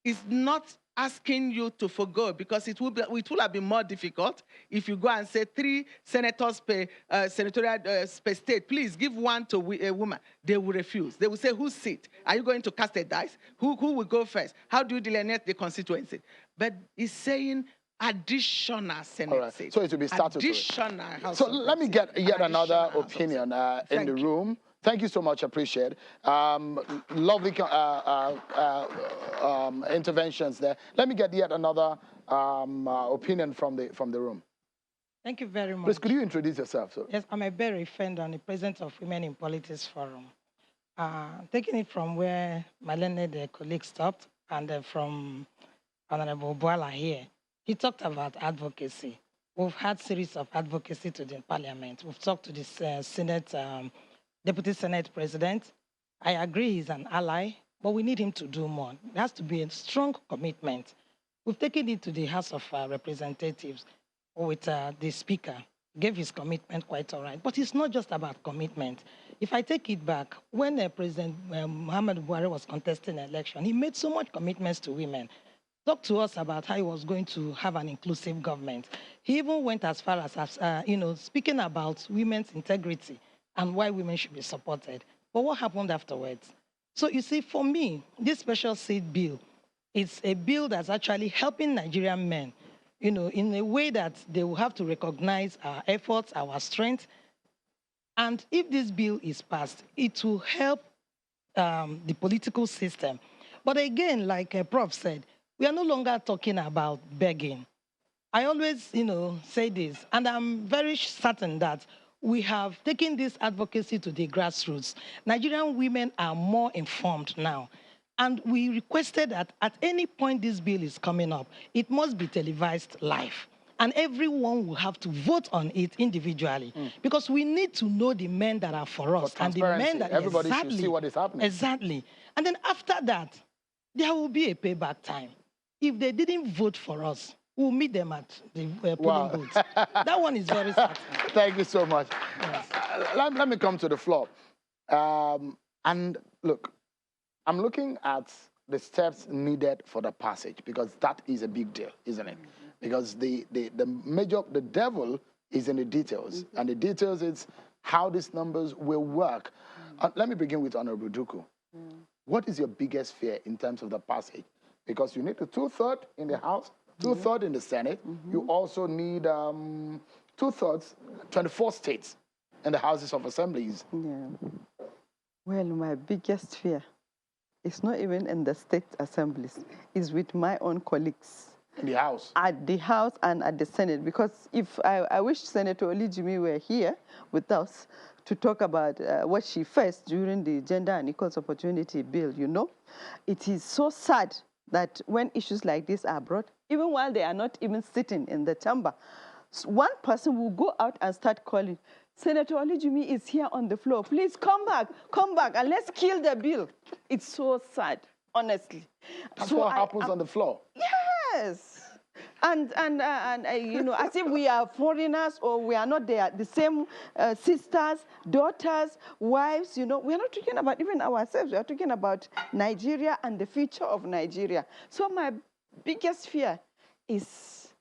[SPEAKER 12] is not asking you to forgo, because it will have been more difficult if you go and say 3 senators per senatorial per state, please give 1 to a woman. They will refuse. They will say, whose seat? Are you going to cast a dice? Who will go first? How do you delineate the constituency? But it's saying additional Senate seats.
[SPEAKER 1] So it will be statutory.
[SPEAKER 12] Additional House.
[SPEAKER 1] So let me get yet another opinion in the room. Thank you so much. Appreciate it. Lovely interventions there. Let me get yet another opinion from the room.
[SPEAKER 13] Thank you very much.
[SPEAKER 1] Please, could you introduce yourself? Sir?
[SPEAKER 13] Yes, I'm a Berry Fender and the president of Women in Politics Forum. Taking it from where my learned colleague stopped, and from Honorable Buala here, he talked about advocacy. We've had series of advocacy to the parliament. We've talked to the Senate, Deputy Senate President. I agree he's an ally, but we need him to do more. There has to be a strong commitment. We've taken it to the House of Representatives with the Speaker. Gave his commitment quite all right. But it's not just about commitment. If I take it back, when President Muhammad Buhari was contesting an election, he made so much commitments to women. Talked to us about how he was going to have an inclusive government. He even went as far as speaking about women's integrity and why women should be supported. But what happened afterwards? So you see, for me, this special seat bill is a bill that's actually helping Nigerian men, in a way that they will have to recognize our efforts, our strength. And if this bill is passed, it will help the political system. But again, like Prof said, we are no longer talking about begging. I always, say this, and I'm very certain that we have taken this advocacy to the grassroots. Nigerian women are more informed now. And we requested that at any point this bill is coming up, it must be televised live. And everyone will have to vote on it individually because we need to know the men that are for us and the men that
[SPEAKER 1] everybody should see what is happening.
[SPEAKER 13] Exactly. And then after that, there will be a payback time. If they didn't vote for us, we'll meet them at the polling booth. That one is very certain.
[SPEAKER 1] Thank you so much.
[SPEAKER 13] Yes.
[SPEAKER 1] Let me come to the floor. And look, I'm looking at the steps needed for the passage because that is a big deal, isn't it? Because the devil is in the details, and the details is how these numbers will work. Let me begin with Honorable Duku. What is your biggest fear in terms of the passage? Because you need the 2/3 in the House, 2/3 in the Senate. You also need 2/3, 24 states in the Houses of Assemblies.
[SPEAKER 9] Yeah. Well, my biggest fear is not even in the state assemblies. It's with my own colleagues.
[SPEAKER 1] In the House?
[SPEAKER 9] At the House and at the Senate. Because if I wish Senator Olijimi were here with us to talk about what she faced during the Gender and Equal Opportunity Bill, you know. It is so sad that when issues like this are brought, even while they are not even sitting in the chamber, one person will go out and start calling, Senator Olijimi is here on the floor. Please come back, and let's kill the bill. It's so sad, honestly.
[SPEAKER 1] That's what happens on the floor.
[SPEAKER 9] Yes. And you know, as if we are foreigners or we are not there, the same sisters, daughters, wives, you know. We are not talking about even ourselves. We are talking about Nigeria and the future of Nigeria. So my biggest fear is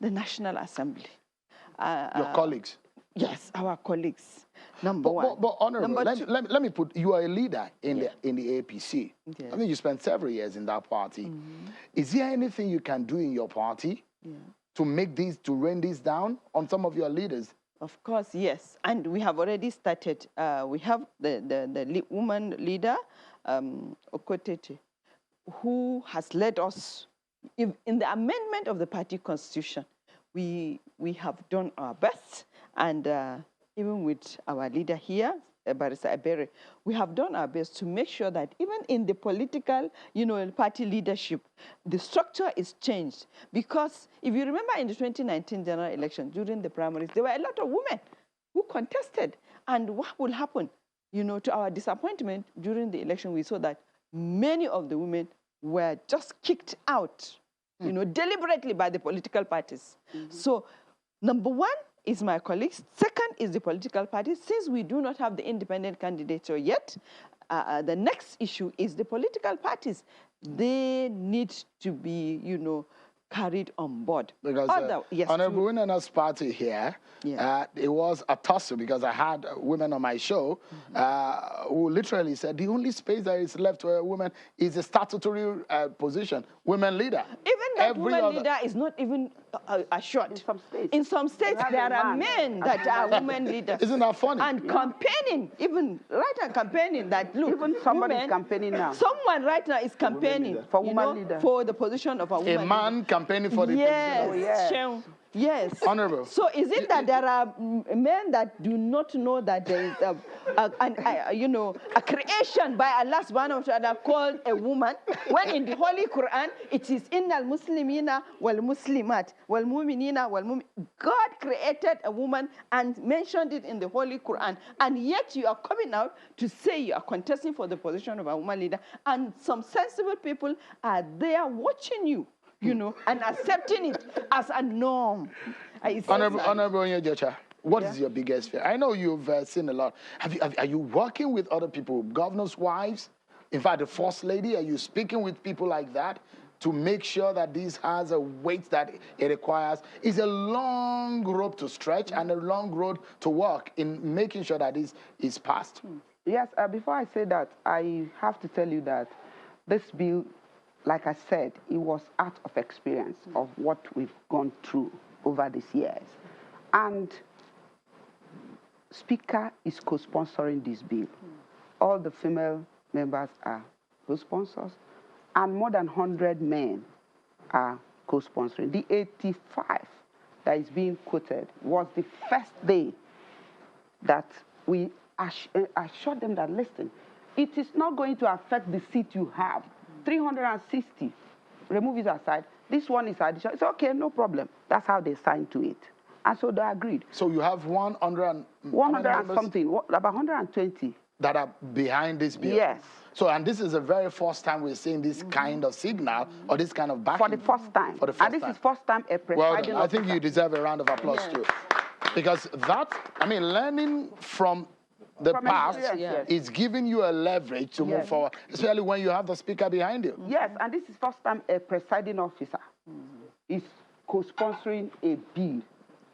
[SPEAKER 9] the National Assembly.
[SPEAKER 1] Your colleagues?
[SPEAKER 9] Yes, our colleagues. Number one.
[SPEAKER 1] But Honorable, let me put, you are a leader in the APC.
[SPEAKER 9] Yeah.
[SPEAKER 1] I mean, you spent several years in that party. Is there anything you can do in your party to rain this down on some of your leaders?
[SPEAKER 9] Of course, yes. And we have already started. We have the woman leader, Okotete, who has led us in the amendment of the party constitution. We have done our best, and even with our leader here, Barrister Ebere, we have done our best to make sure that even in the political, you know, party leadership, the structure is changed. Because if you remember in the 2019 general election, during the primaries, there were a lot of women who contested. And what will happen? You know, to our disappointment, during the election, we saw that many of the women were just kicked out, you know, deliberately by the political parties. So, number one is my colleagues. Second is the political parties. Since we do not have the independent candidature yet, the next issue is the political parties. They need to be, you know, carried on board.
[SPEAKER 1] Because Honorable Winana's party here, it was a tussle because I had women on my show who literally said the only space that is left for a woman is a statutory position, women leader.
[SPEAKER 9] Even that women leader is not even assured. In some states, there are men that are women leaders.
[SPEAKER 1] Isn't that funny?
[SPEAKER 9] And campaigning, even right now campaigning that, look,
[SPEAKER 8] even somebody is campaigning now.
[SPEAKER 9] Someone right now is campaigning
[SPEAKER 8] for woman leader.
[SPEAKER 9] For the position of a woman
[SPEAKER 1] leader. A man campaigning for the
[SPEAKER 9] position. Yes.
[SPEAKER 1] Honorable.
[SPEAKER 9] So is it that there are men that do not know that there is you know, a creation by Allah subhanahu wa ta'ala called a woman, when in the Holy Quran it is innal muslimina wal muslimat wal mu'minina wal mu'min. God created a woman and mentioned it in the Holy Quran, and yet you are coming out to say you are contesting for the position of a woman leader, and some sensible people are there watching you, you know, and accepting it as a norm.
[SPEAKER 1] Honorable Onyejecha, what is your biggest fear? I know you've seen a lot. Are you working with other people, governors' wives? In fact, the First Lady, are you speaking with people like that to make sure that this has a weight that it requires? It's a long road to stretch and a long road to walk in making sure that this is passed.
[SPEAKER 8] Yes, before I say that, I have to tell you that this bill, like I said, it was out of experience of what we've gone through over these years. And Speaker is co-sponsoring this bill. All the female members are co-sponsors, and more than 100 men are co-sponsoring. The 85 that is being quoted was the first day that we assured them that, listen, it is not going to affect the seat you have. 360, remove it aside, this one is additional. It's okay, no problem. That's how they signed to it. And so they agreed.
[SPEAKER 1] So you have 100
[SPEAKER 8] and something, about 120.
[SPEAKER 1] That are behind this bill?
[SPEAKER 8] Yes.
[SPEAKER 1] So, and this is the very first time we're seeing this kind of signal or this kind of backing.
[SPEAKER 8] For the first time.
[SPEAKER 1] For the first
[SPEAKER 8] and this
[SPEAKER 1] time.
[SPEAKER 8] is first time a presiding
[SPEAKER 1] I think you deserve a round of applause too. Because that, I mean, learning from the past is giving you a leverage to move forward, especially when you have the speaker behind you.
[SPEAKER 8] Yes, and this is first time a presiding officer is co-sponsoring a bill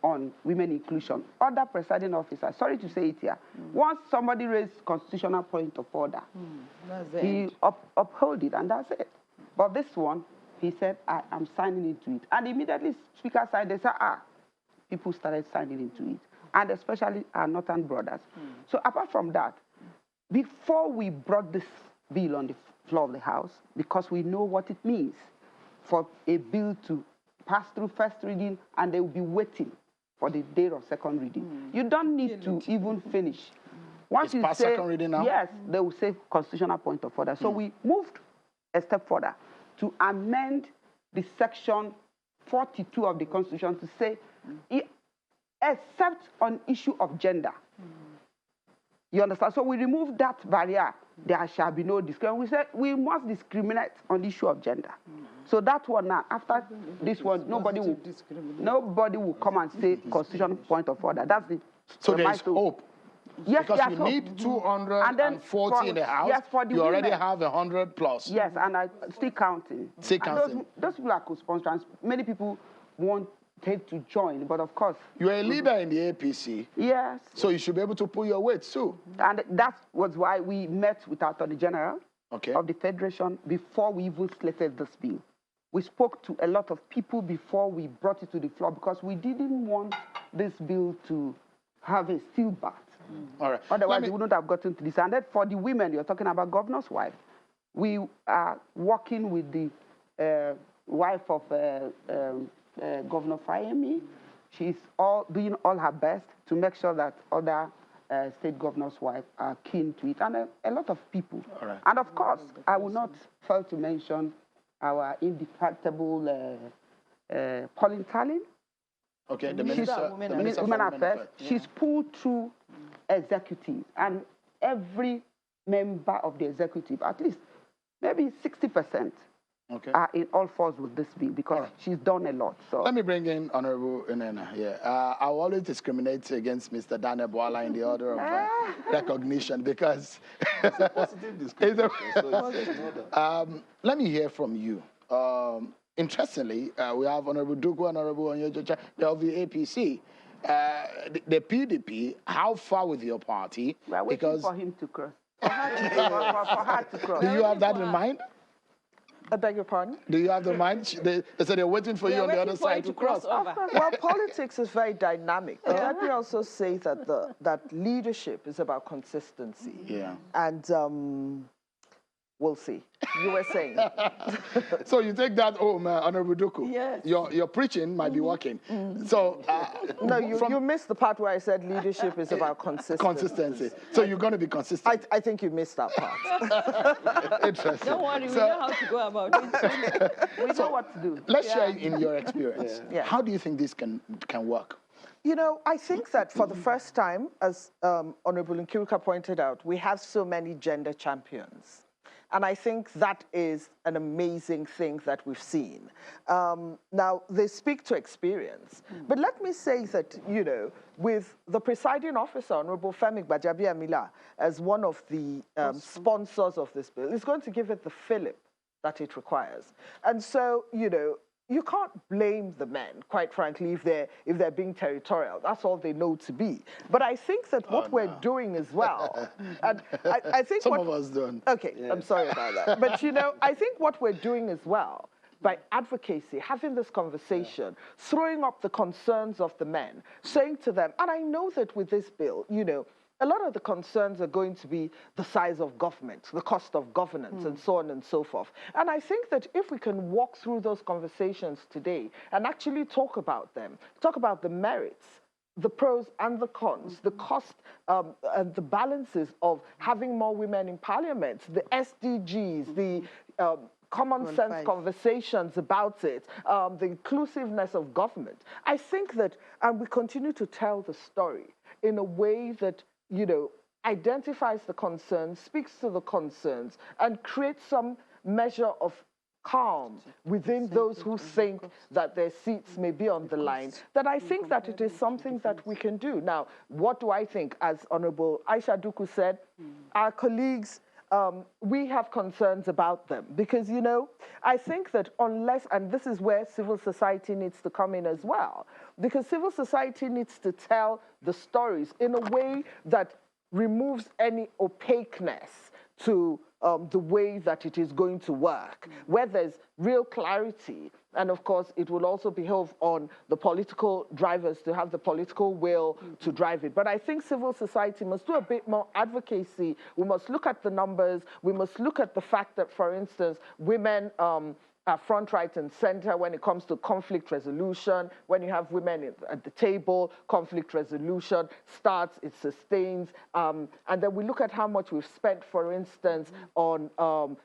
[SPEAKER 8] on women inclusion. Other presiding officers, sorry to say it here, once somebody raised constitutional point of order, he uphold it, and that's it. But this one, he said, I am signing into it. And immediately speaker signed, they said, people started signing into it, and especially our northern brothers. So apart from that, before we brought this bill on the floor of the House, because we know what it means for a bill to pass through first reading, and they will be waiting for the day of second reading. You don't need to even finish. Once you
[SPEAKER 1] past
[SPEAKER 8] say,
[SPEAKER 1] second reading now?
[SPEAKER 8] Yes, they will say constitutional point of order. So we moved a step further to amend the section 42 of the Constitution to say, except on issue of gender. You understand? So we removed that barrier. There shall be no discrimination. We said we must discriminate on the issue of gender. So that one now, after this one, nobody will come and say constitutional point of order. That's the
[SPEAKER 1] so there is hope.
[SPEAKER 8] Yes,
[SPEAKER 1] because you need 240 in the House.
[SPEAKER 8] Yes, for the
[SPEAKER 1] you
[SPEAKER 8] women,
[SPEAKER 1] already have 100 plus.
[SPEAKER 8] Yes, and I still counting.
[SPEAKER 1] Still counting.
[SPEAKER 8] Those people are co-sponsors. Many people wanted to join, but of course.
[SPEAKER 1] You're a leader in the APC.
[SPEAKER 8] Yes.
[SPEAKER 1] So you should be able to pull your weight too.
[SPEAKER 8] And that was why we met with our Attorney General of the Federation before we even slated this bill. We spoke to a lot of people before we brought it to the floor because we didn't want this bill to have a steel bat.
[SPEAKER 1] All right.
[SPEAKER 8] Otherwise, we wouldn't have gotten to this. And then for the women, you're talking about governor's wife. We are working with the wife of Governor Fayemi. She's doing all her best to make sure that other state governors' wives are keen to it, and a lot of people.
[SPEAKER 1] All right.
[SPEAKER 8] And of course, I will not fail to mention our indefatigable Pauline Tallinn.
[SPEAKER 1] Okay, the Minister of Women
[SPEAKER 8] Affairs. She's pulled through executive, and every member of the executive, at least maybe 60%, are in all fours with this bill because she's done a lot. So
[SPEAKER 1] let me bring in Honorable Inena here. I always discriminate against Mr. Daniel Boala in the order of recognition because
[SPEAKER 11] it's a positive discrimination.
[SPEAKER 1] let me hear from you. Interestingly, we have Honorable Dugu and Honorable Onyejocha, they're of the APC. The PDP, how far with your party?
[SPEAKER 8] We're waiting for him to cross. For her to cross.
[SPEAKER 1] Do you have that in mind?
[SPEAKER 10] I beg your pardon?
[SPEAKER 1] Do you have the mind? They said they're waiting for you on the other side to cross.
[SPEAKER 10] Well, politics is very dynamic. But let me also say that that leadership is about consistency.
[SPEAKER 1] Yeah.
[SPEAKER 10] And we'll see. You were saying.
[SPEAKER 1] So you take that home, Honorable Duku.
[SPEAKER 10] Yes.
[SPEAKER 1] Your preaching might be working. So
[SPEAKER 10] no, you missed the part where I said leadership is about consistency.
[SPEAKER 1] Consistency. So you're going to be consistent.
[SPEAKER 10] I think you missed that part.
[SPEAKER 1] Interesting.
[SPEAKER 9] Don't worry, we know how to go about it.
[SPEAKER 8] We know what to do.
[SPEAKER 1] Let's share in your experience.
[SPEAKER 10] Yeah.
[SPEAKER 1] How do you think this can work?
[SPEAKER 10] You know, I think that for the first time, as Honorable Nkiruka pointed out, we have so many gender champions. And I think that is an amazing thing that we've seen. Now, they speak to experience. But let me say that, you know, with the presiding officer, Honorable Femi Gbajabiamila, as one of the sponsors of this bill, is going to give it the fillip that it requires. And so, you know, you can't blame the men, quite frankly, if they're being territorial. That's all they know to be. But I think that what we're doing as well, and I think
[SPEAKER 1] some of us don't.
[SPEAKER 10] Okay, yeah. I'm sorry about that. But you know, I think what we're doing as well, by advocacy, having this conversation, throwing up the concerns of the men, saying to them, and I know that with this bill, you know, a lot of the concerns are going to be the size of government, the cost of governance, and so on and so forth. And I think that if we can walk through those conversations today and actually talk about them, talk about the merits, the pros and the cons, the cost and the balances of having more women in parliament, the SDGs, the common sense conversations about it, the inclusiveness of government. I think that, and we continue to tell the story in a way that, you know, identifies the concerns, speaks to the concerns, and creates some measure of calm within those who think that their seats may be on the line, that I think that it is something that we can do. Now, what do I think? As Honorable Aisha Duku said, our colleagues, we have concerns about them because, you know, I think that unless, and this is where civil society needs to come in as well, because civil society needs to tell the stories in a way that removes any opaqueness to the way that it is going to work, where there's real clarity. And of course, it will also behove on the political drivers to have the political will to drive it. But I think civil society must do a bit more advocacy. We must look at the numbers. We must look at the fact that, for instance, women are front, right, and center when it comes to conflict resolution. When you have women at the table, conflict resolution starts, it sustains. And then we look at how much we've spent, for instance, on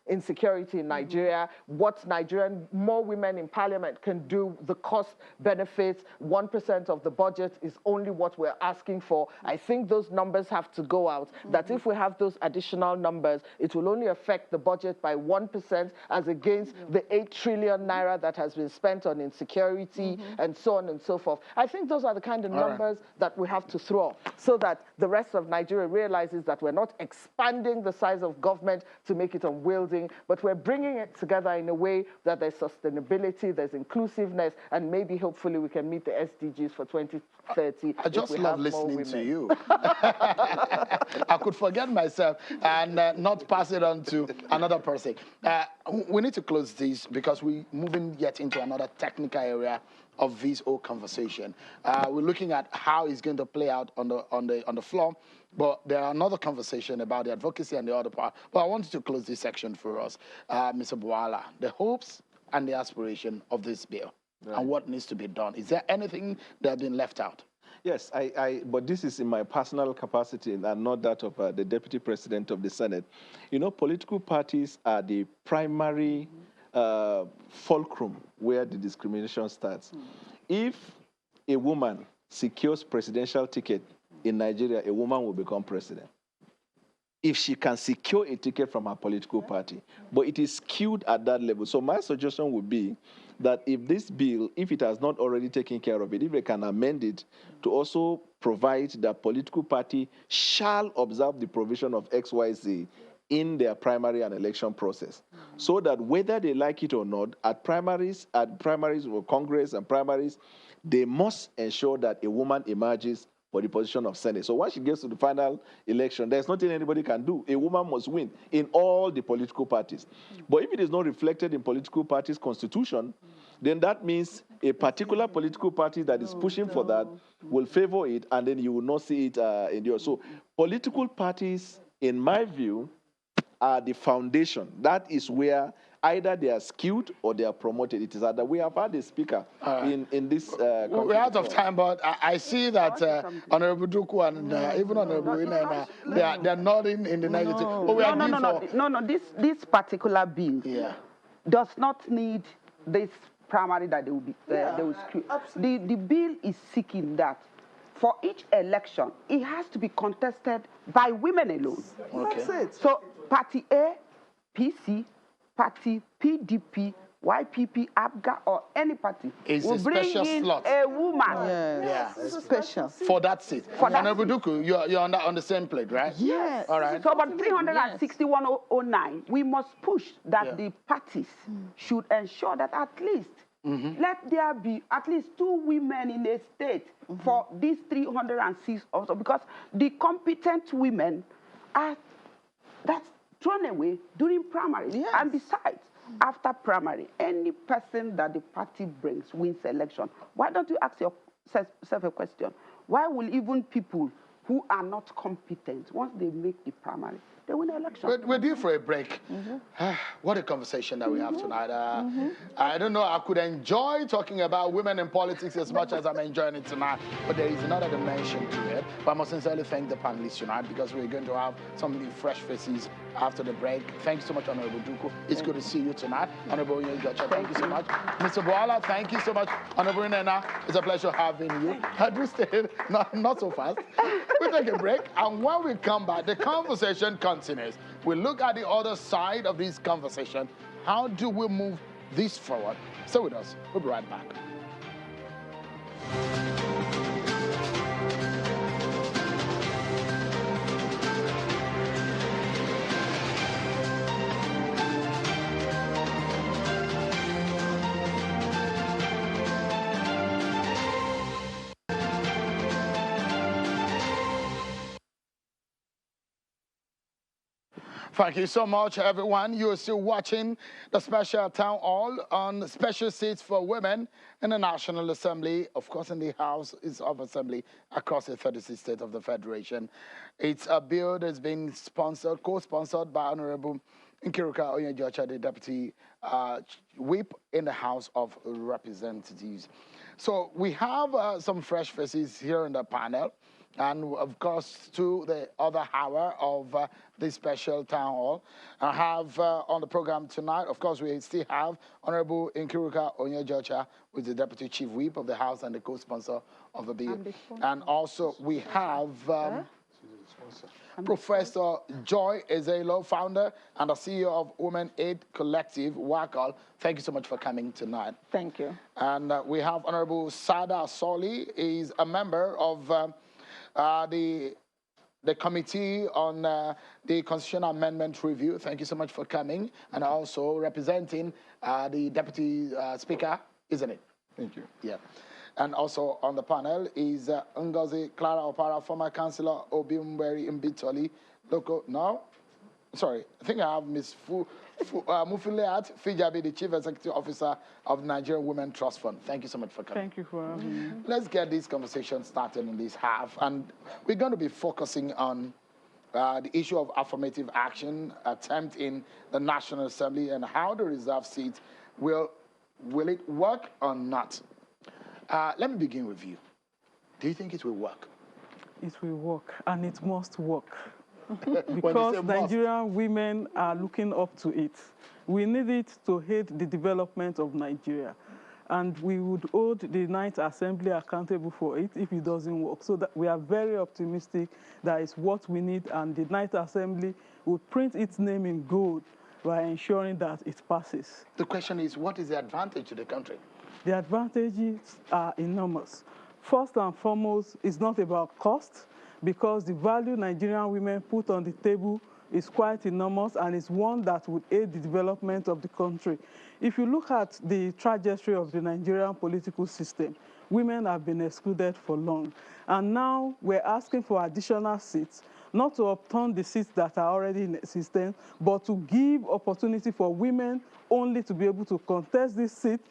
[SPEAKER 10] insecurity in Nigeria, what Nigerian, more women in parliament can do, the cost benefits, 1% of the budget is only what we're asking for. I think those numbers have to go out, that if we have those additional numbers, it will only affect the budget by 1% as against the 8 trillion naira that has been spent on insecurity and so on and so forth. I think those are the kind of numbers that we have to throw so that the rest of Nigeria realizes that we're not expanding the size of government to make it unwielding, but we're bringing it together in a way that there's sustainability, there's inclusiveness, and maybe hopefully we can meet the SDGs for 2030.
[SPEAKER 1] I just love listening to you. I could forget myself and not pass it on to another person. We need to close this because we're moving yet into another technical area of this whole conversation. We're looking at how it's going to play out on the floor, but there are another conversation about the advocacy and the other part. But I wanted to close this section for us, Mr. Bwala, the hopes and the aspiration of this bill and what needs to be done. Is there anything that has been left out?
[SPEAKER 11] Yes, but this is in my personal capacity and not that of the Deputy President of the Senate. You know, political parties are the primary fulcrum where the discrimination starts. If a woman secures presidential ticket in Nigeria, a woman will become president if she can secure a ticket from her political party. But it is skewed at that level. So my suggestion would be that if this bill, if it has not already taken care of it, if they can amend it to also provide that political party shall observe the provision of XYZ in their primary and election process, so that whether they like it or not, at primaries or Congress and primaries, they must ensure that a woman emerges for the position of Senate. So once she gets to the final election, there's nothing anybody can do. A woman must win in all the political parties. But if it is not reflected in political parties' constitution, then that means a particular political party that is pushing for that will favor it, and then you will not see it endure. So political parties, in my view, are the foundation. That is where either they are skewed or they are promoted. It is that we have had a speaker in this.
[SPEAKER 1] We're out of time, but I see that Honorable Duku and even Honorable Ina, they're nodding in the negative.
[SPEAKER 8] No. This particular bill does not need this primary that they will be. They will screw. The bill is seeking that for each election, it has to be contested by women alone.
[SPEAKER 1] Okay.
[SPEAKER 8] That's it. So Party A, PC, Party PDP, YPP, ABGA, or any party will bring in a woman.
[SPEAKER 9] Yes. Special.
[SPEAKER 1] For that seat. Honorable Duku, you're on the same plate, right?
[SPEAKER 8] Yes.
[SPEAKER 1] All right.
[SPEAKER 8] So about 36109, we must push that the parties should ensure that at least let there be at least 2 women in a state for these 306 also, because the competent women are that's thrown away during primary. And besides, after primary, any person that the party brings wins election. Why don't you ask yourself a question? Why will even people who are not competent, once they make the primary, they win the election?
[SPEAKER 1] We're due for a break. What a conversation that we have tonight. I don't know, I could enjoy talking about women in politics as much as I'm enjoying it tonight, but there is another dimension to it. But I must sincerely thank the panelists tonight because we're going to have some new fresh faces after the break. Thank you so much, Honorable Duku. It's good to see you tonight. Honorable Onyejocha, thank you so much. Mr. Boala, thank you so much. Honorable Nena, it's a pleasure having you. I do stay, not so fast. We take a break, and when we come back, the conversation continues. We look at the other side of this conversation. How do we move this forward? Stay with us. We'll be right back. Thank you so much, everyone. You are still watching the special town hall on special seats for women in the National Assembly, of course, in the House of Assembly across the 36 states of the Federation. It's a bill that's been sponsored, co-sponsored by Honorable Nkiruka Onyejocha, the Deputy Whip in the House of Representatives. So we have some fresh faces here in the panel. And of course, to the other hour of this special town hall, I have on the program tonight, of course, we still have Honorable Nkiruka Onyejocha, who is the Deputy Chief Whip of the House and the co-sponsor of the bill. And also we have Professor Joy Ezelo, founder and the CEO of Women Aid Collective, WACOL. Thank you so much for coming tonight.
[SPEAKER 10] Thank you.
[SPEAKER 1] And we have Honorable Sada Soli, is a member of the Committee on the Constitutional Amendment Review. Thank you so much for coming. And also representing the Deputy Speaker, isn't it?
[SPEAKER 11] Thank you.
[SPEAKER 1] Yeah. And also on the panel is Ngozi Clara Opara, former Councillor Obimberi Mbitoli, local, no? Sorry, I think I have Ms. Mufileat Fijabi, the Chief Executive Officer of the Nigerian Women Trust Fund. Thank you so much for coming.
[SPEAKER 14] Thank you for having me.
[SPEAKER 1] Let's get this conversation started in this half. And we're going to be focusing on the issue of affirmative action attempt in the National Assembly and how the reserve seat will it work or not? Let me begin with you. Do you think it will work?
[SPEAKER 14] It will work, and it must work. Because Nigerian women are looking up to it. We need it to aid the development of Nigeria. And we would hold the Ninth Assembly accountable for it if it doesn't work. So that we are very optimistic that is what we need, and the Ninth Assembly would print its name in gold by ensuring that it passes.
[SPEAKER 1] The question is, what is the advantage to the country?
[SPEAKER 14] The advantages are enormous. First and foremost, it's not about cost, because the value Nigerian women put on the table is quite enormous, and it's one that would aid the development of the country. If you look at the trajectory of the Nigerian political system, women have been excluded for long. And now we're asking for additional seats, not to upturn the seats that are already in existence, but to give opportunity for women only to be able to contest this seat,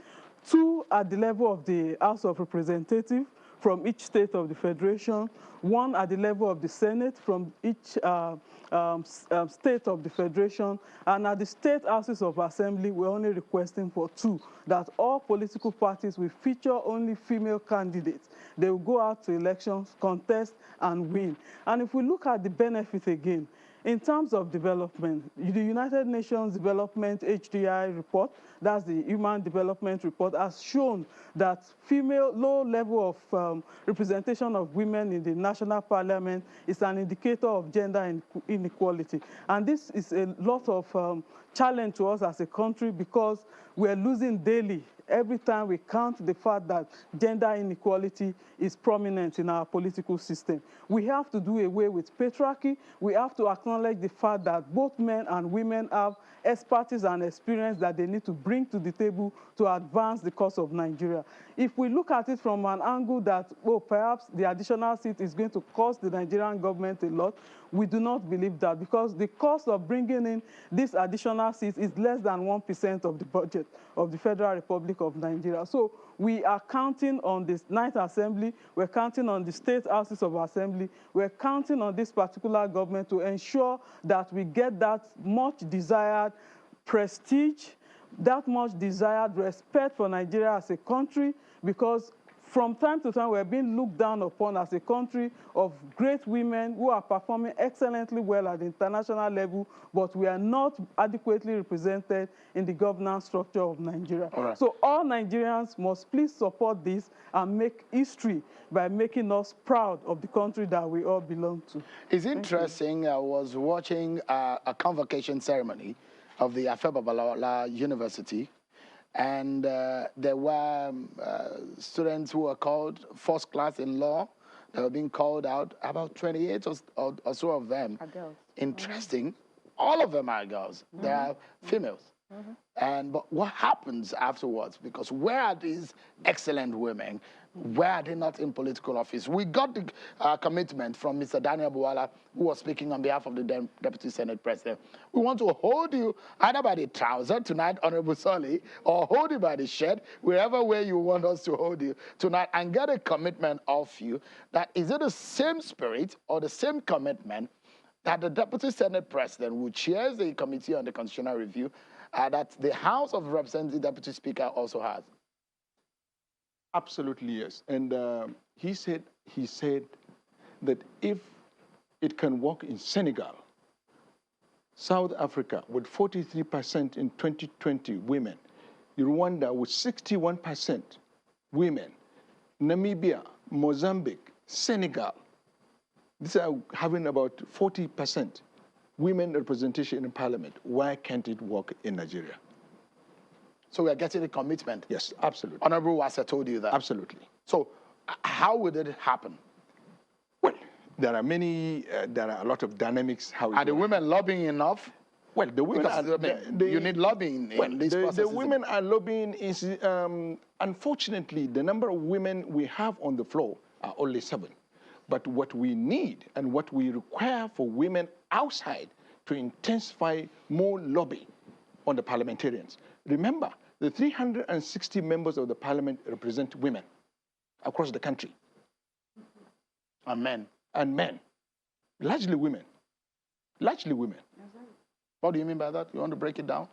[SPEAKER 14] two at the level of the House of Representatives from each state of the Federation, one at the level of the Senate from each state of the Federation, and at the state houses of assembly, we're only requesting for two, that all political parties will feature only female candidates. They will go out to elections, contest, and win. And if we look at the benefit again, in terms of development, the United Nations Development HDI report, that's the Human Development Report, has shown that low level of representation of women in the national parliament is an indicator of gender inequality. And this is a lot of challenge to us as a country, because we're losing daily every time we count the fact that gender inequality is prominent in our political system. We have to do away with patriarchy. We have to acknowledge the fact that both men and women have expertise and experience that they need to bring to the table to advance the cause of Nigeria. If we look at it from an angle that, well, perhaps the additional seat is going to cost the Nigerian government a lot, we do not believe that, because the cost of bringing in this additional seat is less than 1% of the budget of the Federal Republic of Nigeria. So we are counting on this Ninth Assembly, we're counting on the state houses of assembly, we're counting on this particular government to ensure that we get that much desired prestige, that much desired respect for Nigeria as a country, because from time to time, we're being looked down upon as a country of great women who are performing excellently well at the international level, but we are not adequately represented in the governance structure of Nigeria. So all Nigerians must please support this and make history by making us proud of the country that we all belong to.
[SPEAKER 1] It's interesting. I was watching a convocation ceremony of the Afe Babalola University, and there were students who were called first class in law. They were being called out, about 28 or so of them.
[SPEAKER 3] Are girls.
[SPEAKER 1] Interesting. All of them are girls. They are females. But what happens afterwards? Because where are these excellent women? Where are they not in political office? We got the commitment from Mr. Daniel Buwala, who was speaking on behalf of the Deputy Senate President. We want to hold you either by the trouser tonight, Honorable Solly, or hold you by the shirt, wherever way you want us to hold you tonight, and get a commitment of you that is it the same spirit or the same commitment that the Deputy Senate President, who chairs the Committee on the Constitutional Review, that the House of Representatives Deputy Speaker also has?
[SPEAKER 11] Absolutely, yes. And he said that if it can work in Senegal, South Africa with 43% in 2020 women, Rwanda with 61% women, Namibia, Mozambique, Senegal, these are having about 40% women representation in parliament. Why can't it work in Nigeria?
[SPEAKER 1] So we are getting a commitment.
[SPEAKER 11] Yes, absolutely.
[SPEAKER 1] Honorable Wasa told you that.
[SPEAKER 11] Absolutely.
[SPEAKER 1] So how would it happen?
[SPEAKER 11] Well, there are a lot of dynamics.
[SPEAKER 1] Are the women lobbying enough?
[SPEAKER 11] Well, the women
[SPEAKER 1] you need lobbying in these processes.
[SPEAKER 11] The women are lobbying is, unfortunately, the number of women we have on the floor are only 7. But what we need and what we require for women outside to intensify more lobby on the parliamentarians. Remember, the 360 members of the parliament represent women across the country.
[SPEAKER 1] And men.
[SPEAKER 11] And men. Largely women. Largely women.
[SPEAKER 1] What do you mean by that? You want to break it down?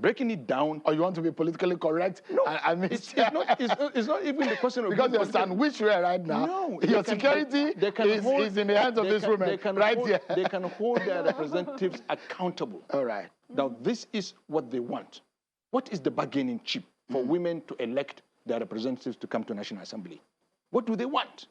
[SPEAKER 11] Breaking it down.
[SPEAKER 1] Or you want to be politically correct?
[SPEAKER 11] No,
[SPEAKER 1] I mean,
[SPEAKER 11] it's not even the question of
[SPEAKER 1] because you're sandwiched here right now.
[SPEAKER 11] No,
[SPEAKER 1] your security is in the hands of these women right here.
[SPEAKER 11] They can hold their representatives accountable.
[SPEAKER 1] All right.
[SPEAKER 11] Now, this is what they want. What is the bargaining chip for women to elect their representatives to come to National Assembly? What do they want?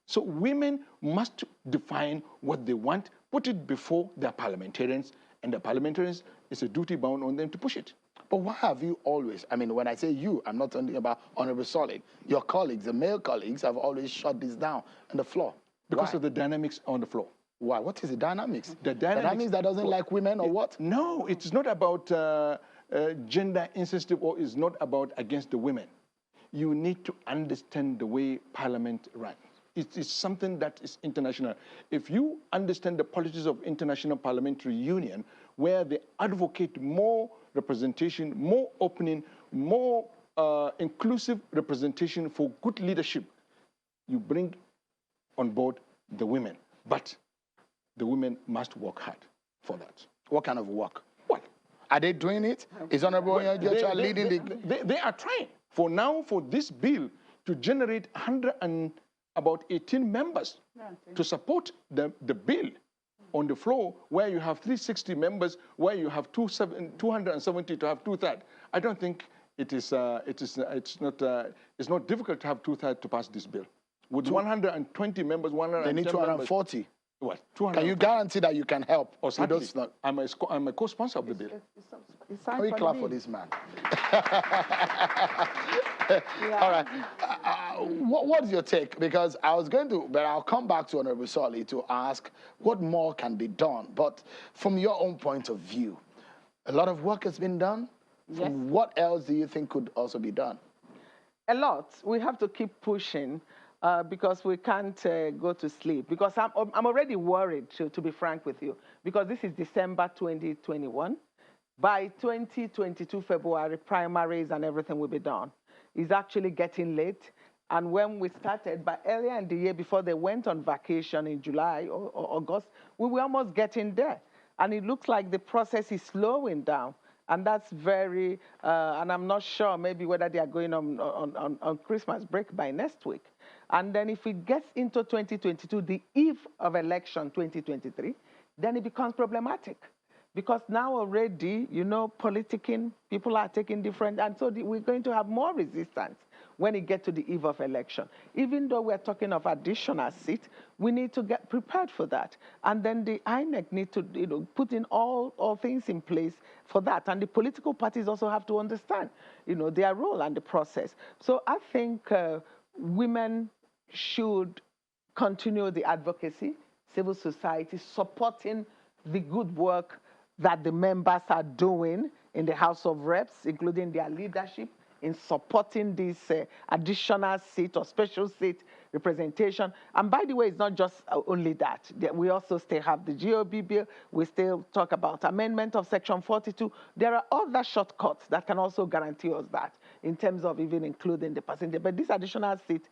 [SPEAKER 11] So women must define what they want, put it before their parliamentarians, and the parliamentarians, it's a duty bound on them to push it.
[SPEAKER 1] But why have you always, I mean, when I say you, I'm not talking about Honorable Solid. Your colleagues, the male colleagues, have always shut this down on the floor.
[SPEAKER 11] Because of the dynamics on the floor.
[SPEAKER 1] Why? What is the dynamics?
[SPEAKER 11] The dynamics
[SPEAKER 1] that doesn't like women or what?
[SPEAKER 11] No, it's not about gender insensitive or it's not about against the women. You need to understand the way parliament runs. It is something that is international. If you understand the politics of International Parliamentary Union, where they advocate more representation, more opening, more inclusive representation for good leadership, you bring on board the women. But the women must work hard for that.
[SPEAKER 1] What kind of work?
[SPEAKER 11] What?
[SPEAKER 1] Are they doing it? Is Honorable Joshua leading
[SPEAKER 11] They are trying. For now, for this bill to generate about 18 members to support the bill on the floor, where you have 360 members, where you have 270 to have 2/3. I don't think it's not difficult to have 2/3 to pass this bill. With 120 members, 110
[SPEAKER 1] they need 240.
[SPEAKER 11] Members, what?
[SPEAKER 1] Can you guarantee that you can help?
[SPEAKER 11] Oh, certainly. I'm a co-sponsor of the bill.
[SPEAKER 1] Can we clap for this man? All right. What's your take? Because I was going to, but I'll come back to Honorable Solly to ask what more can be done. But from your own point of view, a lot of work has been done.
[SPEAKER 10] Yes.
[SPEAKER 1] What else do you think could also be done?
[SPEAKER 10] A lot. We have to keep pushing because we can't go to sleep. Because I'm already worried, to be frank with you, because this is December 2021. By 2022 February, primaries and everything will be done. It's actually getting late. And when we started, but earlier in the year, before they went on vacation in July or August, we were almost getting there. And it looks like the process is slowing down.
[SPEAKER 15] And that's very, and I'm not sure maybe whether they are going on Christmas break by next week. And then if it gets into 2022, the eve of election 2023, then it becomes problematic. Because now already, you know, politicking, people are taking different, and so we're going to have more resistance when it gets to the eve of election. Even though we're talking of additional seats, we need to get prepared for that. And then the INEC need to, you know, put in all things in place for that. And the political parties also have to understand, you know, their role and the process. So I think women should continue the advocacy, civil society, supporting the good work that the members are doing in the House of Reps, including their leadership, in supporting this additional seat or special seat representation. And by the way, it's not just only that. We also still have the GOB bill. We still talk about amendment of Section 42. There are other shortcuts that can also guarantee us that in terms of even including the passenger. But this additional seat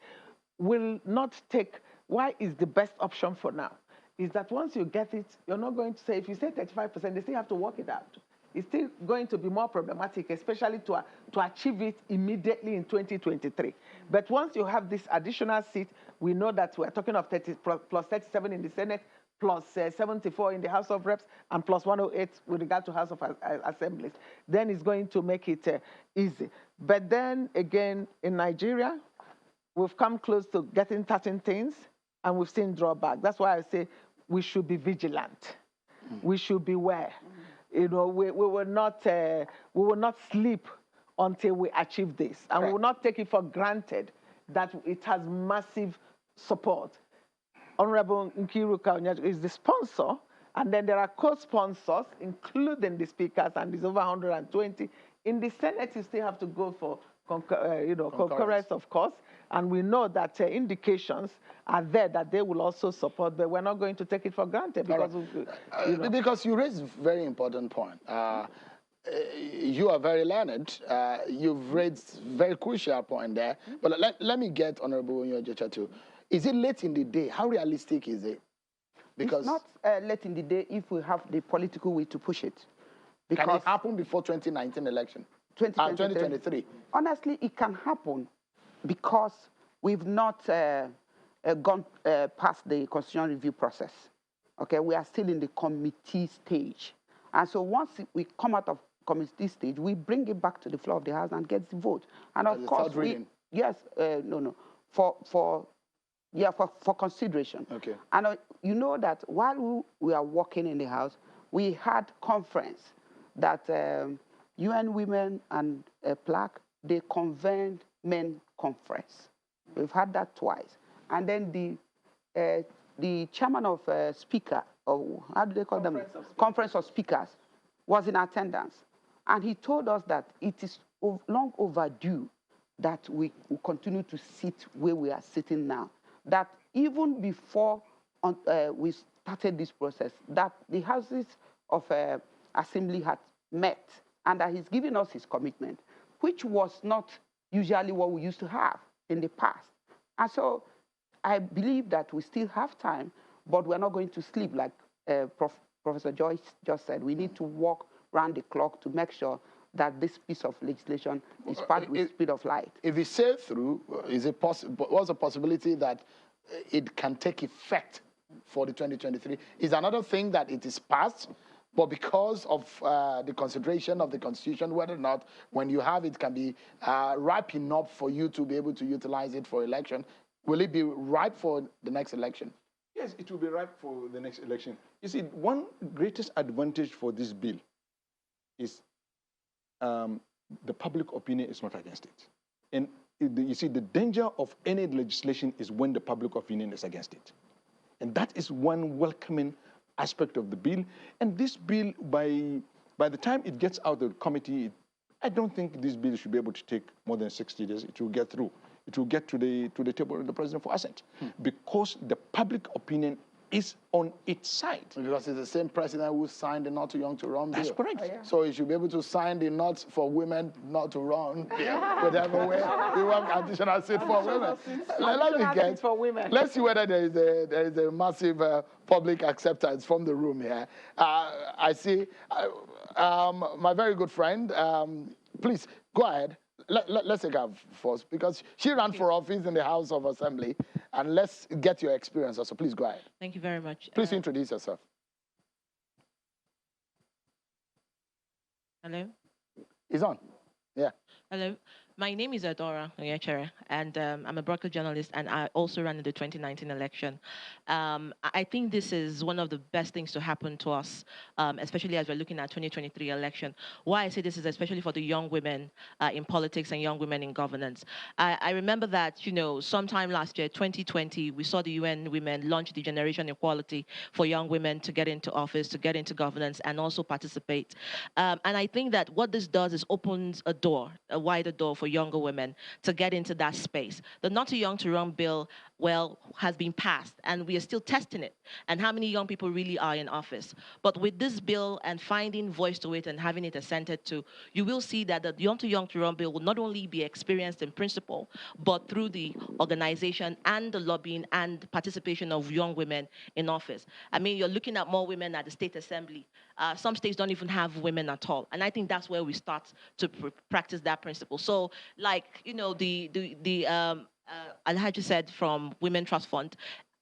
[SPEAKER 15] will not take, why is the best option for now? Is that once you get it, you're not going to say, if you say 35%, they still have to work it out. It's still going to be more problematic, especially to achieve it immediately in 2023. But once you have this additional seat, we know that we're talking of 30 plus 37 in the Senate, plus 74 in the House of Reps, and plus 108 with regard to House of Assemblies. Then it's going to make it easy. But then again, in Nigeria, we've come close to getting certain things, and we've seen drawback. That's why I say we should be vigilant. We should beware. You know, we will not sleep until we achieve this. And we will not take it for granted that it has massive support. Honorable Nkiruka is the sponsor, and then there are co-sponsors, including the speakers, and there's over 120. In the Senate, you still have to go for concurrence, of course. And we know that indications are there that they will also support, but we're not going to take it for granted because,
[SPEAKER 1] because you raised a very important point. You are very learned. You've raised a very crucial point there. But let me get Honorable Onyojecha too. Is it late in the day? How realistic is it?
[SPEAKER 8] Because it's not late in the day if we have the political will to push it.
[SPEAKER 1] Because can it happen before 2019 election? 2023.
[SPEAKER 8] Honestly, it can happen because we've not gone past the constitutional review process. Okay, we are still in the committee stage. And so once we come out of committee stage, we bring it back to the floor of the House and get the vote. And of course, for consideration. Okay. And you know that while we are working in the House, we had conference that UN Women and Plaque, they convened men conference. We've had that twice. And then the chairman of speaker, or how do they call them? Conference of Speakers, was in attendance. And he told us that it is long overdue that we will continue to sit where we are sitting now. That even before we started this process, that the houses of assembly had met, and that he's given us his commitment, which was not usually what we used to have in the past. And so I believe that we still have time, but we're not going to sleep like Professor Joyce just said. We need to walk around the clock to make sure that this piece of legislation is passed with speed of light.
[SPEAKER 1] If it's sailed through, is it possible? What's the possibility that it can take effect for the 2023? Is another thing that it is passed, but because of the consideration of the Constitution, whether or not when you have it can be ripe enough for you to be able to utilize it for election, will it be ripe for the next election?
[SPEAKER 16] Yes, it will be ripe for the next election. You see, one greatest advantage for this bill is the public opinion is not against it. And you see, the danger of any legislation is when the public opinion is against it. And that is one welcoming aspect of the bill. And this bill, by the time it gets out of the committee, I don't think this bill should be able to take more than 60 days. It will get through. It will get to the table of the president for assent, because the public opinion is on its side.
[SPEAKER 1] Because it's the same president who signed the Not Too Young to Run bill.
[SPEAKER 16] That's correct.
[SPEAKER 1] Oh, yeah. So he should be able to sign the Not for Women Not to Run bill. Whatever way we want additional seat for women. Let's see whether there is a massive public acceptance from the room here. I see my very good friend, please go ahead. Let's take her first because she ran for office in the House of Assembly, and let's get your experience also. Please go ahead.
[SPEAKER 17] Thank you very much.
[SPEAKER 1] Please introduce yourself.
[SPEAKER 17] Hello?
[SPEAKER 1] He's on. Yeah.
[SPEAKER 17] Hello. My name is Adora Onyechere, and I'm a broadcast journalist, and I also ran in the 2019 election. I think this is one of the best things to happen to us, especially as we're looking at 2023 election. Why I say this is especially for the young women in politics and young women in governance. I remember that, you know, sometime last year, 2020, we saw the UN Women launch the Generation Equality for young women to get into office, to get into governance, and also participate. And I think that what this does is opens a door, a wider door for younger women to get into that space. The Not Too Young to Run bill, well, has been passed, and we are still testing it, and how many young people really are in office. But with this bill and finding voice to it and having it assented to, you will see that the Not Too Young to Run bill will not only be experienced in principle, but through the organization and the lobbying and participation of young women in office. I mean, you're looking at more women at the state assembly. Some states don't even have women at all, and I think that's where we start to practice that principle. So, like, you know, Alhaji said from Women Trust Fund,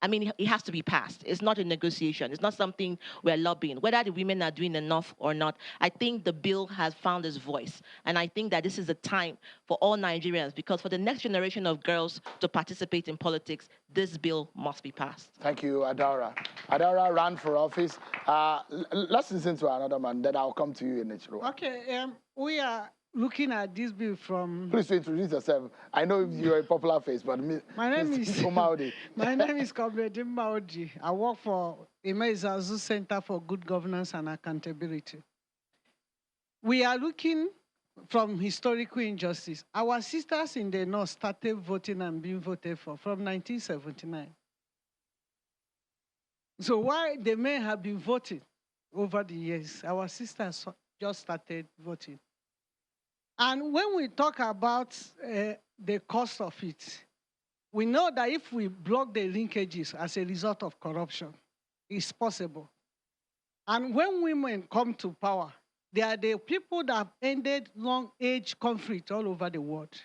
[SPEAKER 17] I mean, it has to be passed. It's not a negotiation. It's not something we're lobbying. Whether the women are doing enough or not, I think the bill has found its voice. And I think that this is a time for all Nigerians, because for the next generation of girls to participate in politics, this bill must be passed.
[SPEAKER 1] Thank you, Adara. Adara ran for office. Let's listen to another man, then I'll come to you in a row.
[SPEAKER 18] Okay, we are looking at this bill from...
[SPEAKER 1] Please introduce yourself. I know you're a popular face, but
[SPEAKER 18] my name is
[SPEAKER 1] Umaudi.
[SPEAKER 18] My name is Comrade Umaudi. I work for Imezazu Center for Good Governance and Accountability. We are looking from historical injustice. Our sisters in the North started voting and being voted for from 1979. So while the men have been voting over the years, our sisters just started voting. And when we talk about the cost of it, we know that if we block the linkages as a result of corruption, it's possible. And when women come to power, they are the people that have ended long-age conflict all over the world.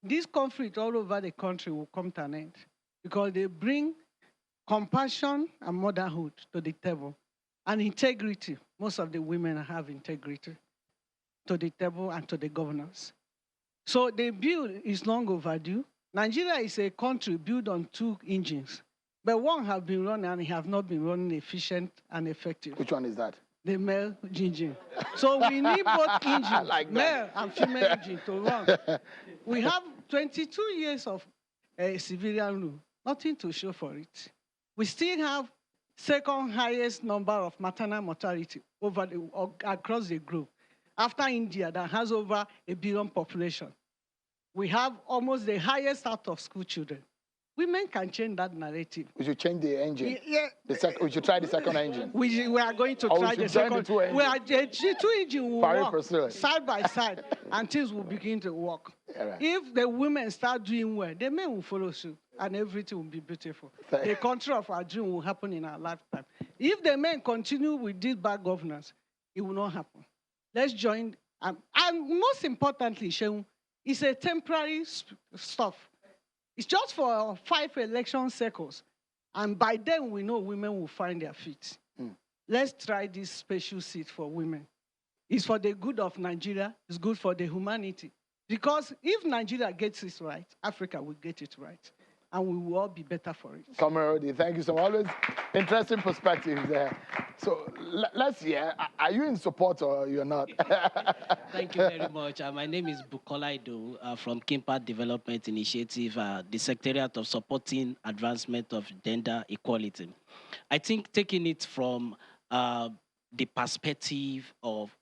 [SPEAKER 18] This conflict all over the country will come to an end because they bring compassion and motherhood to the table and integrity. Most of the women have integrity to the table and to the governance. So the bill is long overdue. Nigeria is a country built on two engines, but one have been running and it have not been running efficient and effective.
[SPEAKER 1] Which one is that?
[SPEAKER 18] The male engine. So we need both engines, like male and female engine, to run. We have 22 years of civilian rule, nothing to show for it. We still have second highest number of maternal mortality across the globe, after India that has over 1 billion population. We have almost the highest out-of-school children. Women can change that narrative.
[SPEAKER 1] We should change the engine.
[SPEAKER 18] Yeah.
[SPEAKER 1] We should try the second engine.
[SPEAKER 18] We are going to try the second. The two engines will work side by side, and things will begin to work. Right. If the women start doing well, the men will follow suit, and everything will be beautiful. The country of our dream will happen in our lifetime. If the men continue with this bad governance, it will not happen. Let's join. And most importantly, Sheung, it's a temporary stuff. It's just for 5 election cycles. And by then, we know women will find their feet. Let's try this special seat for women. It's for the good of Nigeria. It's good for the humanity. Because if Nigeria gets it right, Africa will get it right. And we will all be better for it.
[SPEAKER 1] Comrade, thank you so much. Always interesting perspectives there. So let's hear, are you in support or you're not?
[SPEAKER 19] Thank you very much. My name is Bukola Ido from Kimpa Development Initiative, the Secretariat of Supporting Advancement of Gender Equality. I think taking it from the perspective of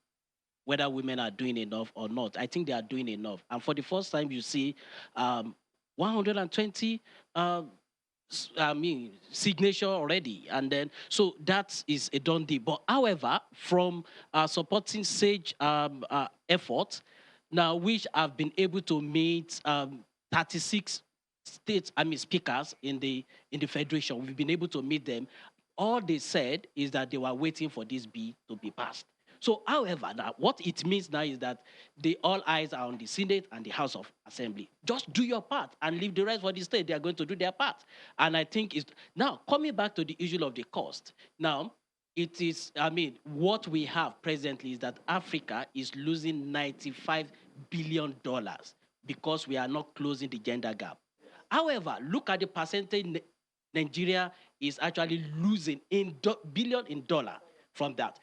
[SPEAKER 19] whether women are doing enough or not, I think they are doing enough. And for the first time, you see 120 signature already, and then so that is a done deal. But however, from supporting SAGE efforts, now which have been able to meet 36 states, speakers in the federation, we've been able to meet them. All they said is that they were waiting for this bill to be passed. So, however, now what it means now is that all eyes are on the Senate and the House of Assembly. Just do your part and leave the rest for the state. They are going to do their part. And I think it's now coming back to the issue of the cost. Now, it is, I mean, what we have presently is that Africa is losing $95 billion because we are not closing the gender gap. However, look at the percentage Nigeria is actually losing in billion in dollar from that.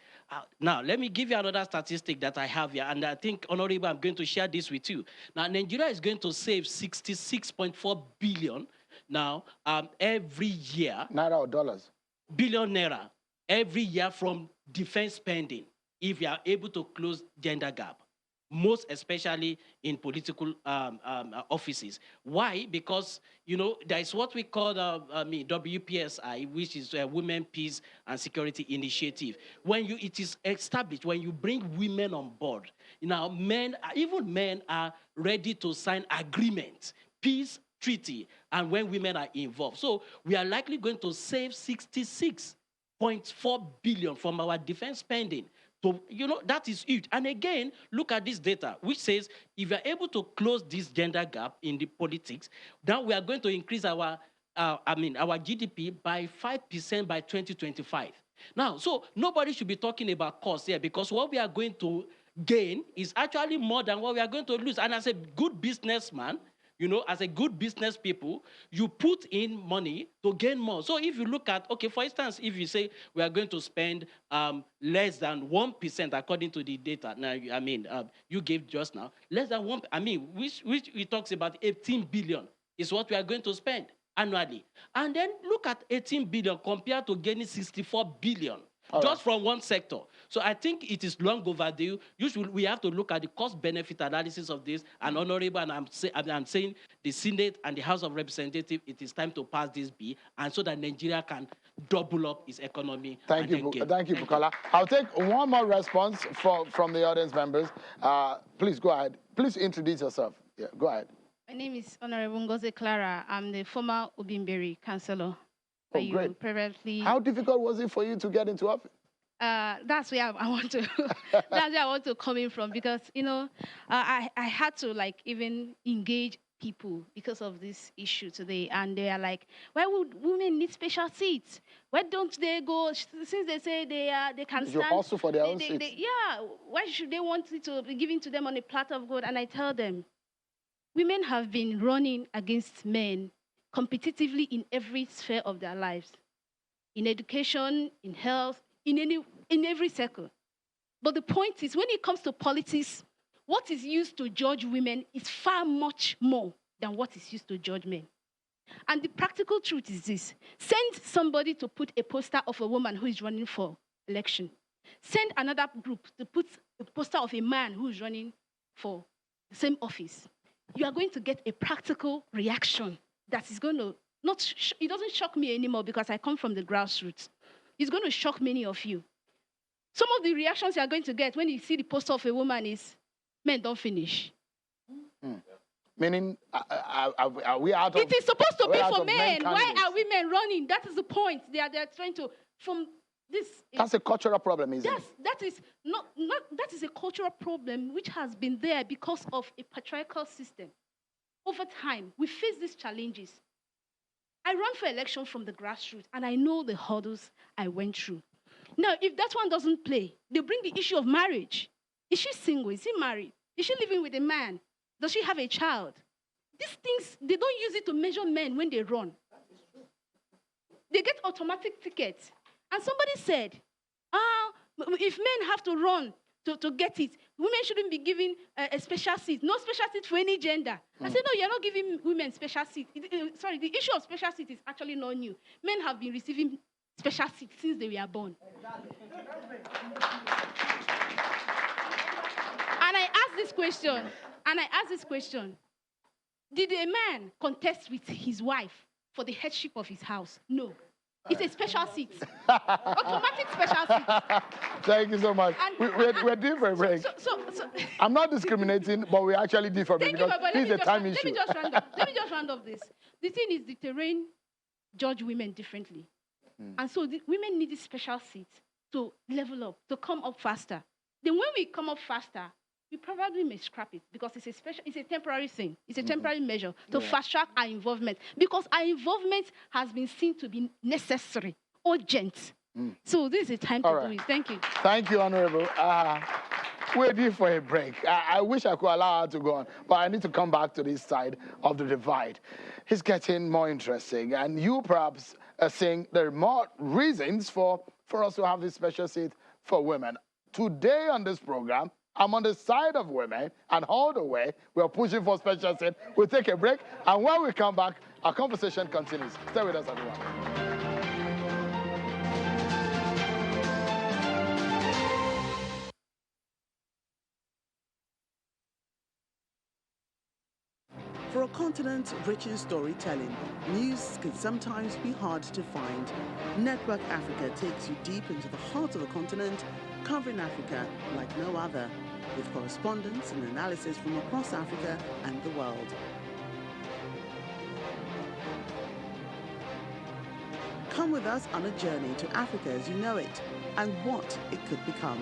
[SPEAKER 19] Now, let me give you another statistic that I have here, and I think, Honorable, I'm going to share this with you. Now, Nigeria is going to save 66.4 billion now every year.
[SPEAKER 1] Naira or dollars?
[SPEAKER 19] Billion naira every year from defense spending if you are able to close gender gap, most especially in political offices. Why? Because, you know, there is what we call WPSI, which is Women, Peace and Security Initiative. When it is established, when you bring women on board, now even men are ready to sign agreements, peace treaty, and when women are involved. So we are likely going to save 66.4 billion from our defense spending. So, you know, that is huge. And again, look at this data, which says if you're able to close this gender gap in the politics, then we are going to increase our GDP by 5% by 2025. Now, so nobody should be talking about cost here, because what we are going to gain is actually more than what we are going to lose. And as a good businessman, you know, as a good business people, you put in money to gain more. So if you look at, okay, for instance, if you say we are going to spend less than 1% according to the data, now, I mean, you gave just now, less than 1%, I mean, which it talks about 18 billion is what we are going to spend annually. And then look at 18 billion compared to gaining 64 billion. Just from one sector. So I think it is long overdue. Usually we have to look at the cost-benefit analysis of this. And Honorable, and I'm saying the Senate and the House of Representatives, it is time to pass this bill, and so that Nigeria can double up its economy.
[SPEAKER 1] Thank you, Bukola. I'll take one more response from the audience members. Please go ahead. Please introduce yourself. Yeah, go ahead.
[SPEAKER 20] My name is Honorable Ngozi Clara. I'm the former Ubimberi councillor.
[SPEAKER 1] Oh, great. How difficult was it for you to get into office?
[SPEAKER 20] That's where I want to. That's where I want to come in from, because you know I had to like even engage people because of this issue today, and they are like, why would women need special seats? Why don't they go? Since they say they can stand.
[SPEAKER 1] You hustle for their own seats.
[SPEAKER 20] Yeah. Why should they want it to be given to them on a platter of gold? And I tell them, women have been running against men competitively in every sphere of their lives, in education, in health, in every circle. But the point is, when it comes to politics, what is used to judge women is far much more than what is used to judge men. And the practical truth is this: send somebody to put a poster of a woman who is running for election. Send another group to put a poster of a man who is running for the same office. You are going to get a practical reaction that is going to it doesn't shock me anymore, because I come from the grassroots. It's going to shock many of you. Some of the reactions you are going to get when you see the poster of a woman is, men don't finish.
[SPEAKER 1] Meaning, are we out of...
[SPEAKER 20] It is supposed to be for men. Why are women running? That is the point. They are trying to, from this...
[SPEAKER 1] That's a cultural problem, isn't it?
[SPEAKER 20] That is a cultural problem which has been there because of a patriarchal system. Over time, we face these challenges. I run for election from the grassroots, and I know the hurdles I went through. Now, if that one doesn't play, they bring the issue of marriage. Is she single? Is she married? Is she living with a man? Does she have a child? These things, they don't use it to measure men when they run. They get automatic tickets. And somebody said, if men have to run to get it, women shouldn't be given a special seat. No special seat for any gender. I said, no, you're not giving women special seat. Sorry, the issue of special seat is actually not new. Men have been receiving special seats since they were born. And I asked this question, did a man contest with his wife for the headship of his house? No. It's a special seat. Automatic special seat.
[SPEAKER 1] Thank you so much. We're different, Frank. I'm not discriminating, but we actually differ, because it's a time issue.
[SPEAKER 20] Let me just round up this. The thing is, the terrain judge women differently. And so women need this special seat to level up, to come up faster. Then when we come up faster, we probably may scrap it because it's a temporary thing. It's a temporary measure to fast track our involvement because our involvement has been seen to be necessary, urgent. So this is the time to do it. Thank you.
[SPEAKER 1] Thank you, Honorable. We're due for a break. I wish I could allow her to go on, but I need to come back to this side of the divide. It's getting more interesting, and you perhaps are saying there are more reasons for us to have this special seat for women. Today on this program, I'm on the side of women, and all the way, we're pushing for special seat. We'll take a break, and when we come back, our conversation continues. Stay with us, everyone.
[SPEAKER 21] For a continent rich in storytelling, news can sometimes be hard to find. Network Africa takes you deep into the heart of the continent, covering Africa like no other, with correspondence and analysis from across Africa and the world. Come with us on a journey to Africa as you know it, and what it could become.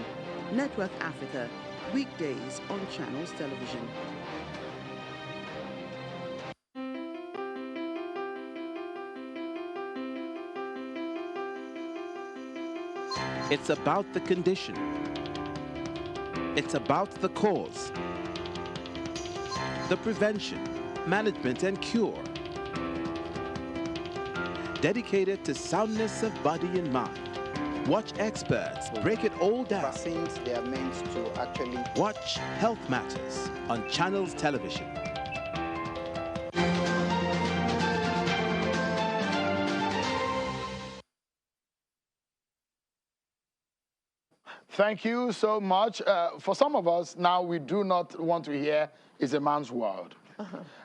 [SPEAKER 21] Network Africa, weekdays on Channels Television.
[SPEAKER 22] It's about the condition. It's about the cause. The prevention, management, and cure. Dedicated to soundness of body and mind. Watch experts break it all down.
[SPEAKER 23] Vaccines, they are meant to actually...
[SPEAKER 22] Watch Health Matters on Channels Television.
[SPEAKER 1] Thank you so much. For some of us, now we do not want to hear it's a man's world.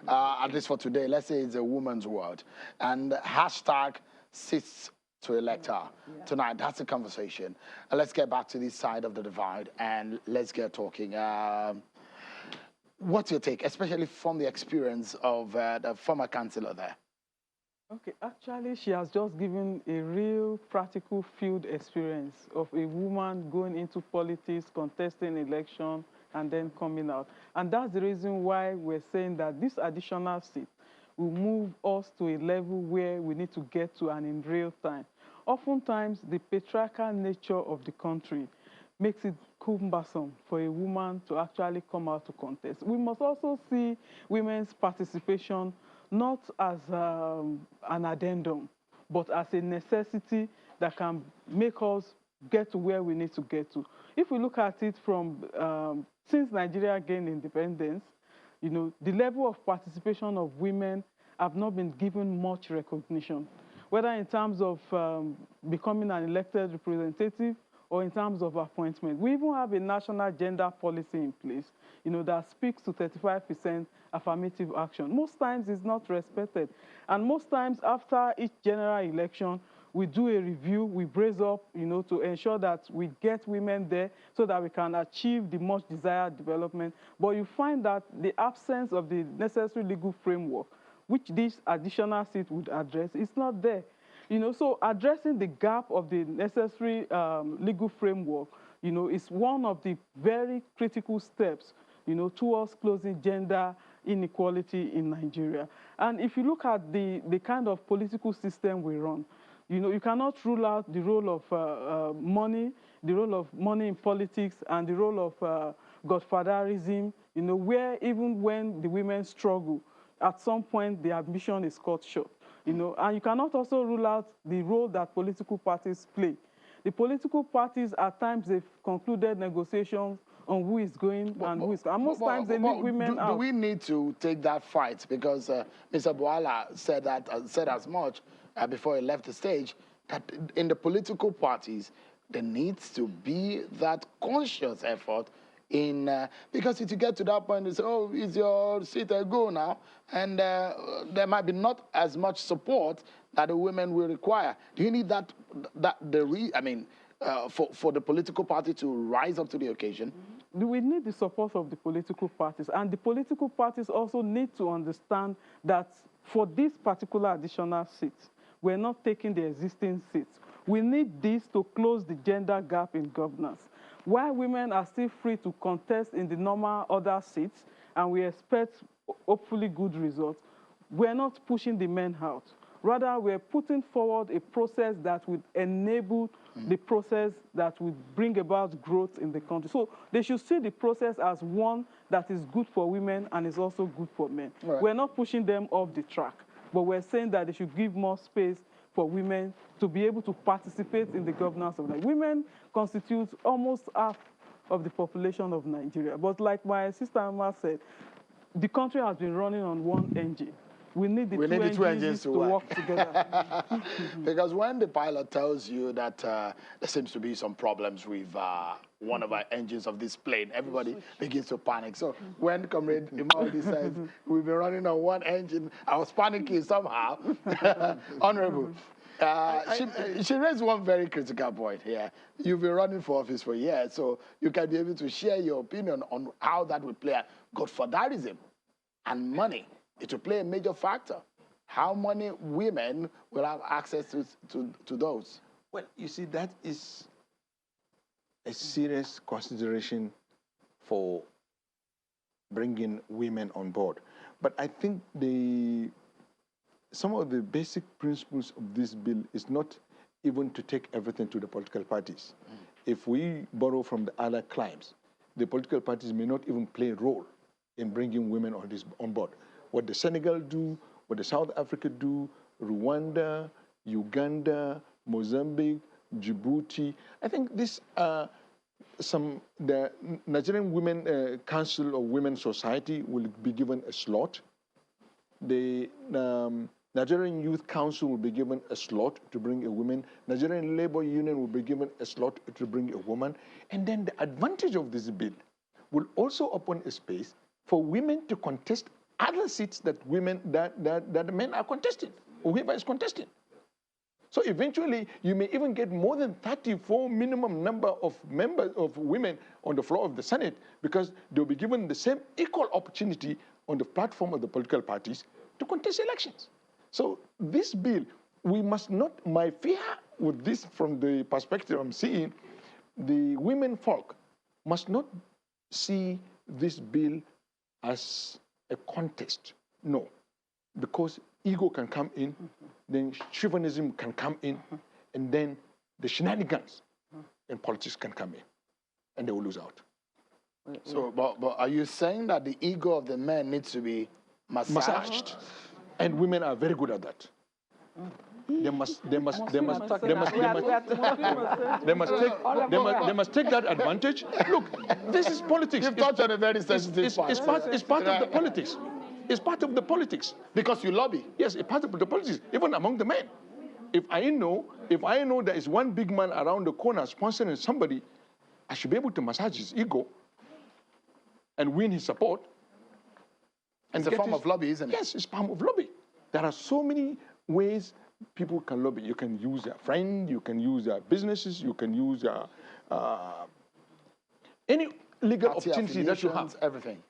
[SPEAKER 1] At least for today, let's say it's a woman's world. And hashtag sits to elect her. Tonight, that's the conversation. Let's get back to this side of the divide and let's get talking. What's your take, especially from the experience of the former councillor there?
[SPEAKER 14] Okay, actually, she has just given a real practical field experience of a woman going into politics, contesting election, and then coming out. And that's the reason why we're saying that this additional seat will move us to a level where we need to get to and in real time. Oftentimes, the patriarchal nature of the country makes it cumbersome for a woman to actually come out to contest. We must also see women's participation not as an addendum, but as a necessity that can make us get to where we need to get to. If we look at it from since Nigeria gained independence, you know, the level of participation of women have not been given much recognition, whether in terms of becoming an elected representative or in terms of appointment. We even have a national gender policy in place, you know, that speaks to 35% affirmative action. Most times it's not respected. And most times after each general election, we do a review, we brace up, you know, to ensure that we get women there so that we can achieve the much desired development. But you find that the absence of the necessary legal framework, which this additional seat would address, is not there. You know, so addressing the gap of the necessary legal framework, you know, is one of the very critical steps, you know, towards closing gender inequality in Nigeria. And if you look at the kind of political system we run, you know, you cannot rule out the role of money, the role of money in politics, and the role of godfatherism, you know, where even when the women struggle, at some point the ambition is cut short. You know, and you cannot also rule out the role that political parties play. The political parties, at times, they've concluded negotiations on who is going and who is going. And most times, they leave women out.
[SPEAKER 1] Do we need to take that fight? Because Mr. Boala said as much before he left the stage, that in the political parties, there needs to be that conscious effort in because if you get to that point, you say, oh, is your seat a go now? And there might be not as much support that the women will require. Do you need for the political party to rise up to the occasion?
[SPEAKER 14] We need the support of the political parties. And the political parties also need to understand that for this particular additional seat, we're not taking the existing seats. We need this to close the gender gap in governance. While women are still free to contest in the normal other seats, and we expect hopefully good results, we're not pushing the men out. Rather, we're putting forward a process that would enable the process that would bring about growth in the country. So they should see the process as one that is good for women and is also good for men. Right. We're not pushing them off the track, but we're saying that they should give more space for women to be able to participate in the governance of Nigeria. Women constitute almost half of the population of Nigeria. But like my sister Amma said, the country has been running on one engine. We need the two engines to work together.
[SPEAKER 1] Because when the pilot tells you that there seems to be some problems with one of our engines of this plane, everybody begins to panic. So when Comrade Imaudi says, we've been running on one engine, I was panicking somehow. Honorable, she raised one very critical point here. You've been running for office for years, so you can be able to share your opinion on how that would play out. Godfatherism and money. It will play a major factor. How many women will have access to those?
[SPEAKER 16] Well, you see, that is a serious consideration for bringing women on board. But I think some of the basic principles of this bill is not even to take everything to the political parties. If we borrow from the other climes, the political parties may not even play a role in bringing women on board. What the Senegal do, what the South Africa do, Rwanda, Uganda, Mozambique, Djibouti. I think this the Nigerian Women Council of Women Society will be given a slot. The Nigerian Youth Council will be given a slot to bring a woman. Nigerian Labor Union will be given a slot to bring a woman. And then the advantage of this bill will also open a space for women to contest other seats that the men are contesting, or whoever is contesting. So eventually, you may even get more than 34 minimum number of members of women on the floor of the Senate, because they'll be given the same equal opportunity on the platform of the political parties to contest elections. So this bill, we must not, my fear with this from the perspective I'm seeing, the women folk must not see this bill as a contest. No, because ego can come in, then chauvinism can come in, and then the shenanigans in politics can come in, and they will lose out.
[SPEAKER 1] So, but are you saying that the ego of the men needs to be massaged?
[SPEAKER 16] And women are very good at that. They must take that advantage. Look, this is politics.
[SPEAKER 1] You've touched on a very sensitive part.
[SPEAKER 16] It's part of the politics. It's part of the politics.
[SPEAKER 1] Because you lobby.
[SPEAKER 16] Yes, it's part of the politics, even among the men. If I know there is one big man around the corner sponsoring somebody, I should be able to massage his ego and win his support.
[SPEAKER 1] It's a form of lobby, isn't it?
[SPEAKER 16] Yes, it's a form of lobby. There are so many ways people can lobby. You can use their friend, you can use their businesses, you can use any legal opportunity that you have.
[SPEAKER 1] Everything.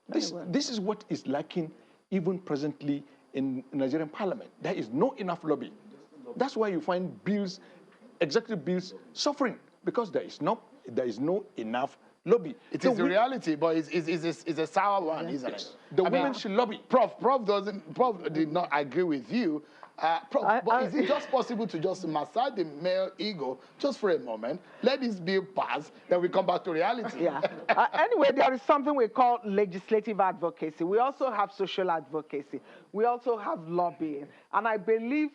[SPEAKER 16] This is what is lacking even presently in Nigerian parliament. There is no enough lobby. That's why you find bills, executive bills, suffering, because there is no enough lobby.
[SPEAKER 1] It is the reality, but it's a sour one, isn't it?
[SPEAKER 16] The women should lobby.
[SPEAKER 1] Prof did not agree with you. But is it just possible to just massage the male ego just for a moment, let this bill pass, then we come back to reality?
[SPEAKER 15] Yeah. Anyway, there is something we call legislative advocacy. We also have social advocacy. We also have lobbying. And I believe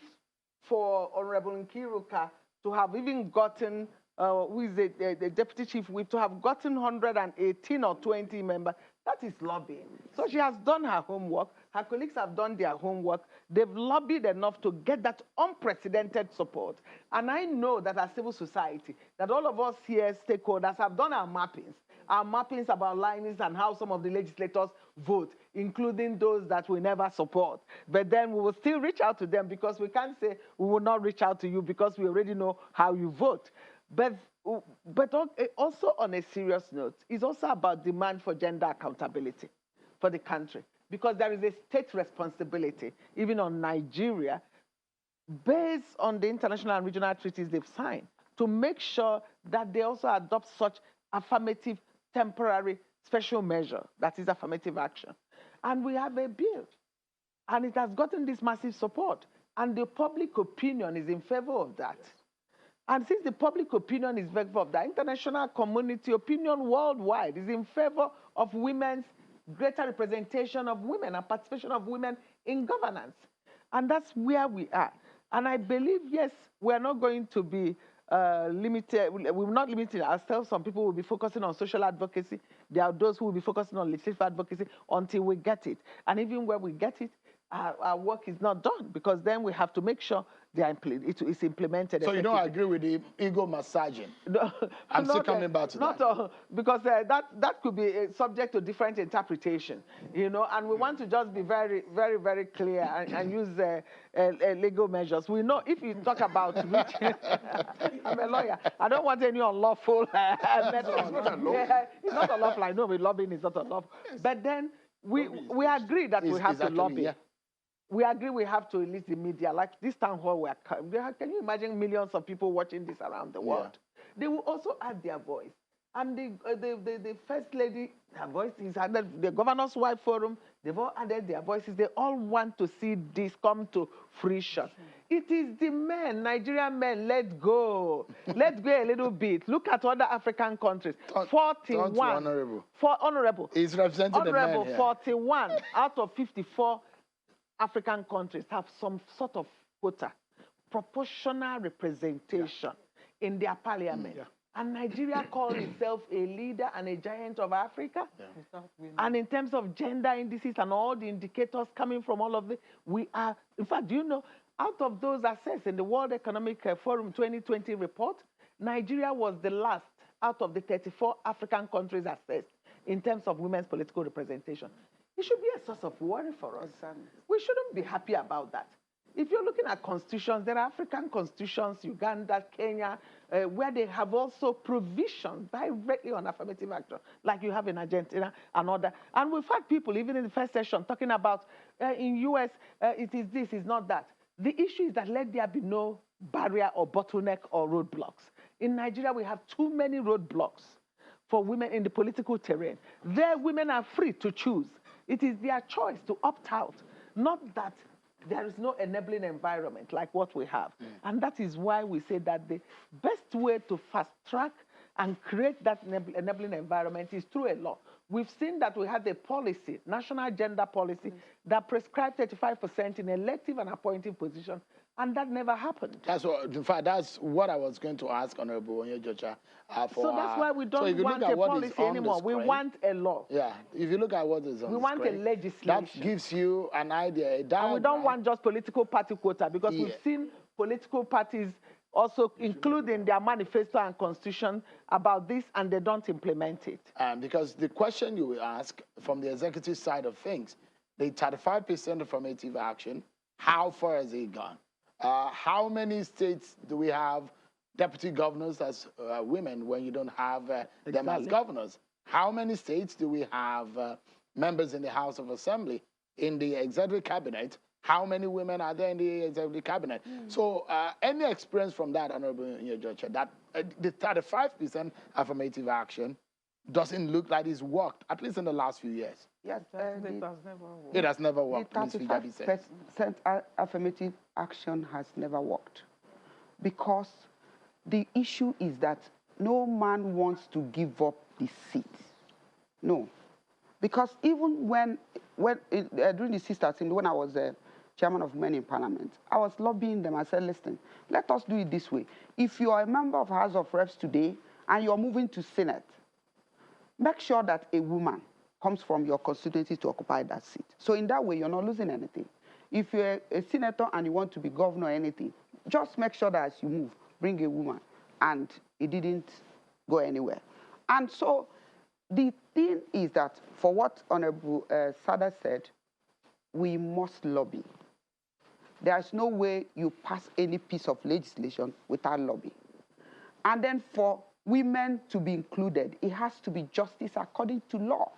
[SPEAKER 15] for Honorable Nkiruka to have even gotten who is the deputy chief whip, to have gotten 118 or 20 members, that is lobbying. So she has done her homework. Her colleagues have done their homework. They've lobbied enough to get that unprecedented support. And I know that as civil society, that all of us here, stakeholders, have done our mappings about linings and how some of the legislators vote, including those that we never support. But then we will still reach out to them, because we can't say we will not reach out to you because we already know how you vote. But also on a serious note, it's also about demand for gender accountability for the country, because there is a state responsibility, even on Nigeria, based on the international and regional treaties they've signed, to make sure that they also adopt such affirmative temporary special measure, that is affirmative action. And we have a bill, and it has gotten this massive support, and the public opinion is in favor of that. And since the public opinion is in favor of that, international community opinion worldwide is in favor of women's greater representation of women and participation of women in governance. And that's where we are. And I believe, yes, we're not going to be limited. We're not limiting ourselves. Some people will be focusing on social advocacy. There are those who will be focusing on legislative advocacy until we get it. And even where we get it, our work is not done, because then we have to make sure it is implemented.
[SPEAKER 1] So you don't agree with the ego massaging? No, I'm still coming back to that.
[SPEAKER 15] Because that could be subject to different interpretation, you know, and we want to just be very, very, very clear and use legal measures. We know if you talk about I'm a lawyer. I don't want any unlawful method. It's not unlawful. I know lobbying is not unlawful. But then we agree that we have to lobby. Yeah. We agree we have to release the media. Like this town hall, can you imagine millions of people watching this around the world? Yeah. They will also add their voice. And the First Lady, her voice is added, the Governor's Wife Forum, they've all added their voices. They all want to see this come to fruition. It is the men, Nigerian men, let go. Let's go a little bit. Look at other African countries. 41.
[SPEAKER 1] Honorable.
[SPEAKER 15] Honorable.
[SPEAKER 1] He's representing
[SPEAKER 15] Honorable,
[SPEAKER 1] the men here.
[SPEAKER 15] 41 out of 54 African countries have some sort of quota, proportional representation in their parliament. Yeah. And Nigeria calls itself a leader and a giant of Africa. Yeah. And in terms of gender indices and all the indicators coming from all of this, we are, in fact, do you know, out of those assessed in the World Economic Forum 2020 report, Nigeria was the last out of the 34 African countries assessed in terms of women's political representation. It should be a source of worry for us. We shouldn't be happy about that. If you're looking at constitutions, there are African constitutions, Uganda, Kenya, where they have also provisions directly on affirmative action, like you have in Argentina and other. And we've had people, even in the first session, talking about in US, it is this, it's not that. The issue is that let there be no barrier or bottleneck or roadblocks. In Nigeria, we have too many roadblocks for women in the political terrain. There, women are free to choose. It is their choice to opt out, not that there is no enabling environment like what we have. And that is why we say that the best way to fast track and create that enabling environment is through a law. We've seen that we had a policy, national gender policy, that prescribed 35% in elective and appointive positions, and that never happened.
[SPEAKER 1] That's what, in fact, that's what I was going to ask Honorable Onyejocha.
[SPEAKER 15] So that's why we don't want a policy anymore. We want a law.
[SPEAKER 1] Yeah, if you look at what is on
[SPEAKER 15] we want a legislation.
[SPEAKER 1] That gives you an idea, a diagram.
[SPEAKER 15] And we don't want just political party quota, because we've seen political parties also include in their manifesto and constitution about this, and they don't implement it.
[SPEAKER 1] Because the question you will ask from the executive side of things, the 35% affirmative action, how far has it gone? How many states do we have deputy governors as women when you don't have them as governors? How many states do we have members in the House of Assembly? In the executive cabinet, how many women are there in the executive cabinet? So any experience from that, Honorable Onyejocha, that the 35% affirmative action doesn't look like it's worked, at least in the last few years.
[SPEAKER 8] Yes,
[SPEAKER 1] it has never worked.
[SPEAKER 8] The 35% affirmative action has never worked, because the issue is that no man wants to give up the seat. No, because even when during the sisters, when I was chairman of men in parliament, I was lobbying them. I said, listen, let us do it this way. If you are a member of House of Reps today and you're moving to Senate, make sure that a woman comes from your constituency to occupy that seat. So in that way, you're not losing anything. If you're a senator and you want to be governor or anything, just make sure that as you move, bring a woman. And it didn't go anywhere. And so the thing is that, for what Honorable Sada said, we must lobby. There's no way you pass any piece of legislation without lobby. And then for women to be included, it has to be justice according to law,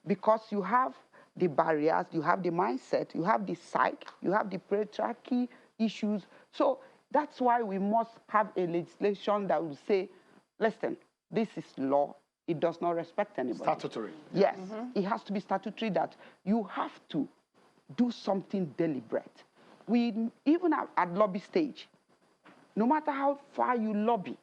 [SPEAKER 8] because you have the barriers, you have the mindset, you have the psyche, you have the patriarchy issues. So That's why we must have a legislation that will say, listen, this is law. It does not respect anybody.
[SPEAKER 1] Statutory.
[SPEAKER 8] Yes, it has to be statutory that you have to do something deliberate. Even at lobby stage, no matter how far you lobby,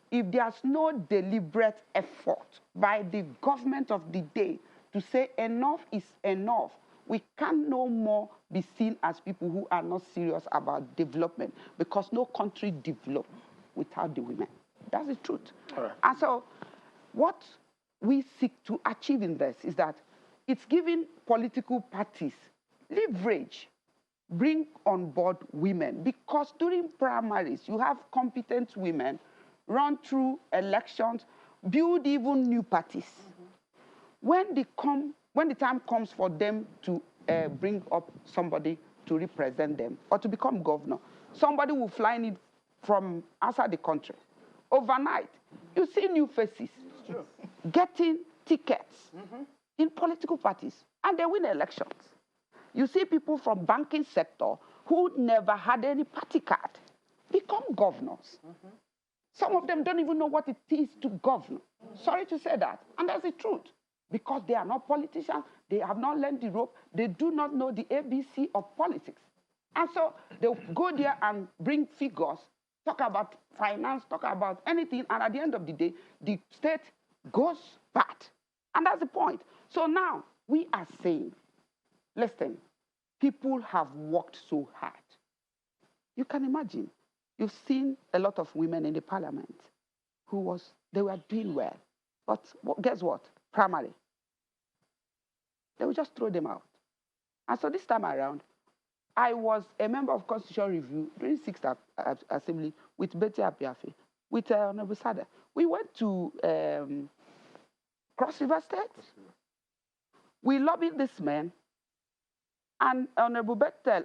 [SPEAKER 8] if there's no deliberate effort by the government of the day to say enough is enough, we can no more be seen as people who are not serious about development, because no country develops without the women. That's the truth.
[SPEAKER 1] All right.
[SPEAKER 8] And so what we seek to achieve in this is that it's giving political parties leverage, bring on board women, because during primaries, you have competent women run through elections, build even new parties. When the time comes for them to bring up somebody to represent them or to become governor, somebody will fly in from outside the country. Overnight, you see new faces getting tickets in political parties, and they win elections. You see people from banking sector who never had any party card become governors. Some of them don't even know what it is to govern. Sorry to say that, and that's the truth. Because they are not politicians, they have not learned the rope, they do not know the ABC of politics. And so they'll go there and bring figures, talk about finance, talk about anything, and at the end of the day, the state goes bad. And that's the point. So now, we are saying, listen, people have worked so hard. You can imagine, you've seen a lot of women in the parliament they were doing well. But guess what? Primary. They will just throw them out. And so this time around, I was a member of Constitutional Review during 6th Assembly with Betty Apiafe, with Honorable Sada. We went to Cross River State. We lobbied this man, and Honorable Bethel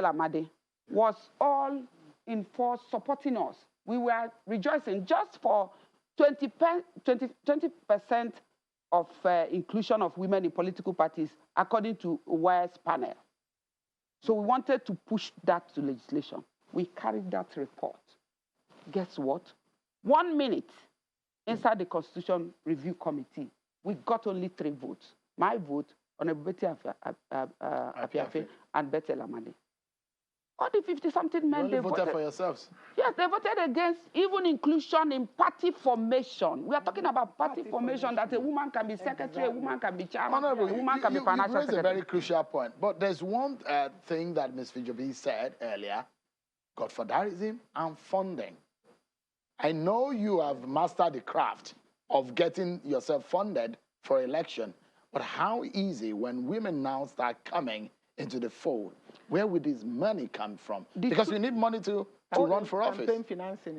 [SPEAKER 8] Amade was all in force supporting us. We were rejoicing just for 20% of inclusion of women in political parties, according to WIRE's panel. So we wanted to push that to legislation. We carried that report. Guess what? 1 minute inside the Constitution Review Committee, we got only 3 votes. My vote, Honorable Betty Apiafe and Bethel Amade. All the 50-something men,
[SPEAKER 1] they voted for yourselves.
[SPEAKER 8] Yes, they voted against even inclusion in party formation. We are talking about party formation, that a woman can be secretary, a woman can be chairman, a woman can be financial secretary.
[SPEAKER 1] You raised a very crucial point. But there's one thing that Ms. Fijobi said earlier, godfatherism and funding. I know you have mastered the craft of getting yourself funded for election, but how easy when women now start coming into the fold? Where would this money come from? Because we need money to run for office.
[SPEAKER 15] Campaign financing.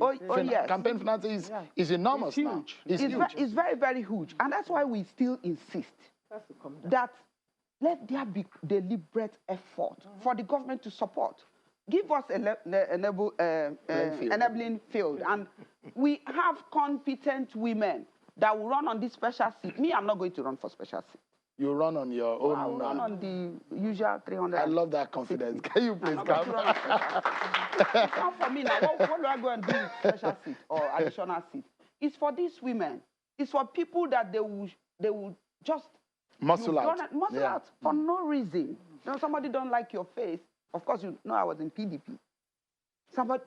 [SPEAKER 8] Yes.
[SPEAKER 1] Campaign financing is enormous now.
[SPEAKER 8] It's huge. It's very, very huge. And that's why we still insist that let there be deliberate effort for the government to support. Give us enabling field. And we have competent women that will run on this special seat. Me, I'm not going to run for special seat.
[SPEAKER 1] You run on your own.
[SPEAKER 8] I'll run on the usual 300.
[SPEAKER 1] I love that confidence. Can you please come?
[SPEAKER 8] It's not for me now. What do I go and do with special seat or additional seat? It's for these women. It's for people that they will just
[SPEAKER 1] muscle out
[SPEAKER 8] for no reason. You know, somebody don't like your face. Of course, you know I was in PDP.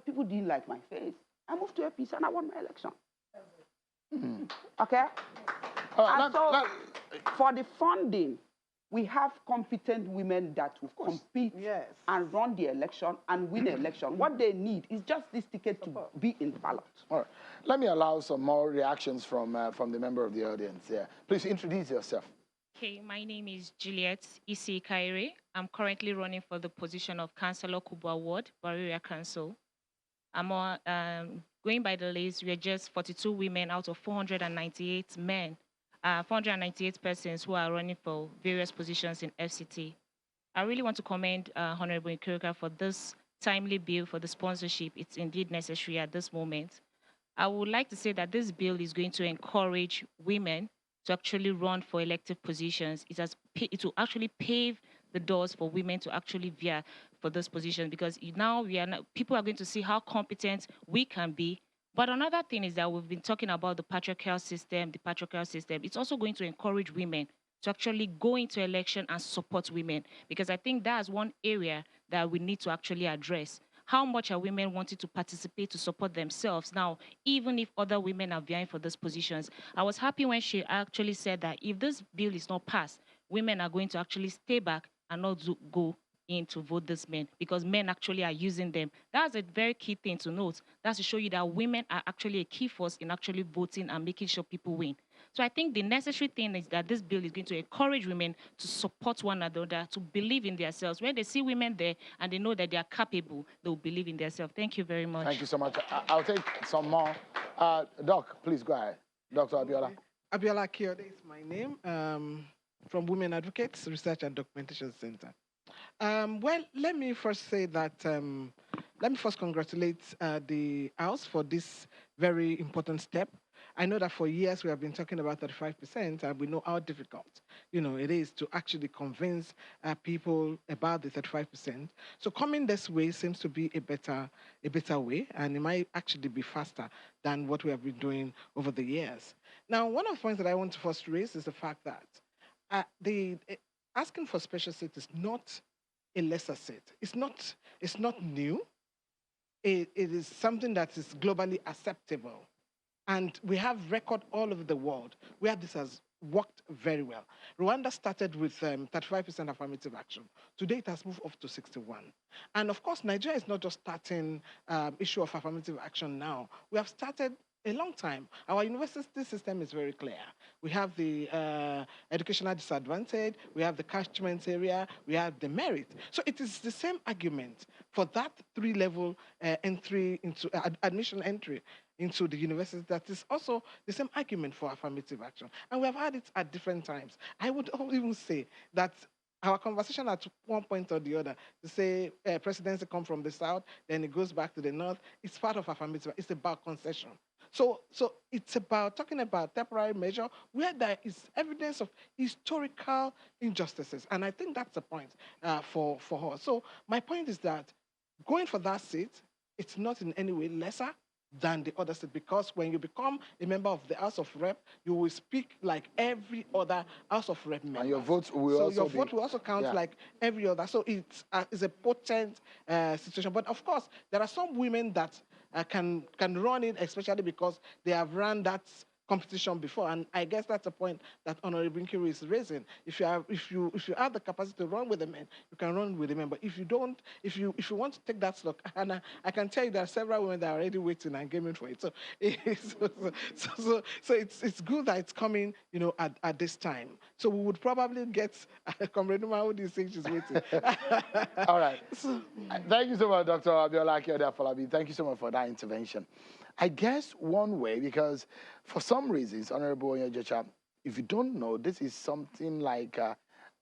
[SPEAKER 8] People didn't like my face. I moved to APC and I won my election. Okay? And so, for the funding, we have competent women that will compete and run the election and win the election. What they need is just this ticket to be in the ballot.
[SPEAKER 1] All right. Let me allow some more reactions from the member of the audience here. Please introduce yourself.
[SPEAKER 2] Okay, my name is Juliet Isi Kaire. I'm currently running for the position of Councillor Kubwa Ward, Barrier Council. I'm going by the list, we're just 42 women out of 498 men. 498 persons who are running for various positions in FCT. I really want to commend Honorable Nkiruka for this timely bill for the sponsorship. It's indeed necessary at this moment. I would like to say that this bill is going to encourage women to actually run for elective positions. It will actually pave the doors for women to actually vie for this position, because now people are going to see how competent we can be. But another thing is that we've been talking about the patriarchal system, It's also going to encourage women to actually go into election and support women, because I think that's one area that we need to actually address. How much are women wanting to participate to support themselves now, even if other women are vying for these positions? I was happy when she actually said that if this bill is not passed, women are going to actually stay back and not go in to vote these men, because men actually are using them. That's a very key thing to note. That's to show you that women are actually a key force in actually voting and making sure people win. So I think the necessary thing is that this bill is going to encourage women to support one another, to believe in themselves. When they see women there and they know that they are capable, they will believe in themselves. Thank you very much.
[SPEAKER 1] Thank you so much. I'll take some more. Doc, please go ahead. Dr. Abiola.
[SPEAKER 18] Abiola Kiode is my name, from Women Advocates Research and Documentation Center. Well, let me first say that, let me first congratulate the House for this very important step. I know that for years we have been talking about 35%, and we know how difficult, it is to actually convince people about the 35%. So coming this way seems to be a better way, and it might actually be faster than what we have been doing over the years. Now, one of the points that I want to first raise is the fact that asking for special seat is not a lesser seat. It's not new. It is something that is globally acceptable. And we have record all over the world where this has worked very well. Rwanda started with 35% affirmative action. Today it has moved up to 61. And of course, Nigeria is not just starting issue of affirmative action now. We have started a long time. Our university system is very clear. We have the educational disadvantage, we have the catchment area, we have the merit. So it is the same argument for that three-level entry into admission entry into the university. That is also the same argument for affirmative action. And we have had it at different times. I would even say that our conversation at one point or the other to say presidency come from the south, then it goes back to the north, it's part of affirmative. It's about concession. So it's about talking about temporary measure where there is evidence of historical injustices. And I think that's the point for her. So my point is that going for that seat, it's not in any way lesser than the other seat, because when you become a member of the House of Rep, you will speak like every other House of Rep member. And
[SPEAKER 1] your vote will
[SPEAKER 18] vote will also count like every other. So it's a potent situation. But of course, there are some women that can run it, especially because they have run that competition before, and I guess that's a point that Honorable Nkiru is raising. If you have the capacity to run with the men, you can run with the men. But if you don't, if you want to take that slot, and I can tell you there are several women that are already waiting and gaming for it. So it's good that it's coming, at this time. So we would probably get Comrade Numa, who do you think she's waiting?
[SPEAKER 1] All right. Thank you so much, Dr. Abiola Kiode. Thank you so much for that intervention. I guess one way, because for some reasons, Honorable Onyejecha, if you don't know, this is something like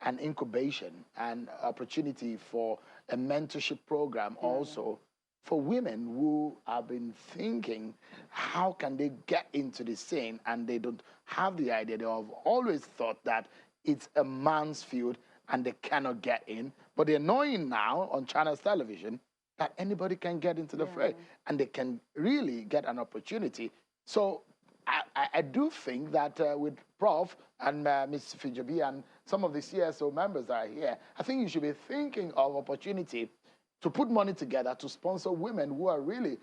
[SPEAKER 1] an incubation and opportunity for a mentorship program also for women who have been thinking, how can they get into the scene, and they don't have the idea. They have always thought that it's a man's field and they cannot get in, but they're knowing now on China's television that anybody can get into the fray and they can really get an opportunity. So I do think that with Prof and Ms. Fijobi and some of the CSO members that are here, I think you should be thinking of opportunity to put money together to sponsor women who are really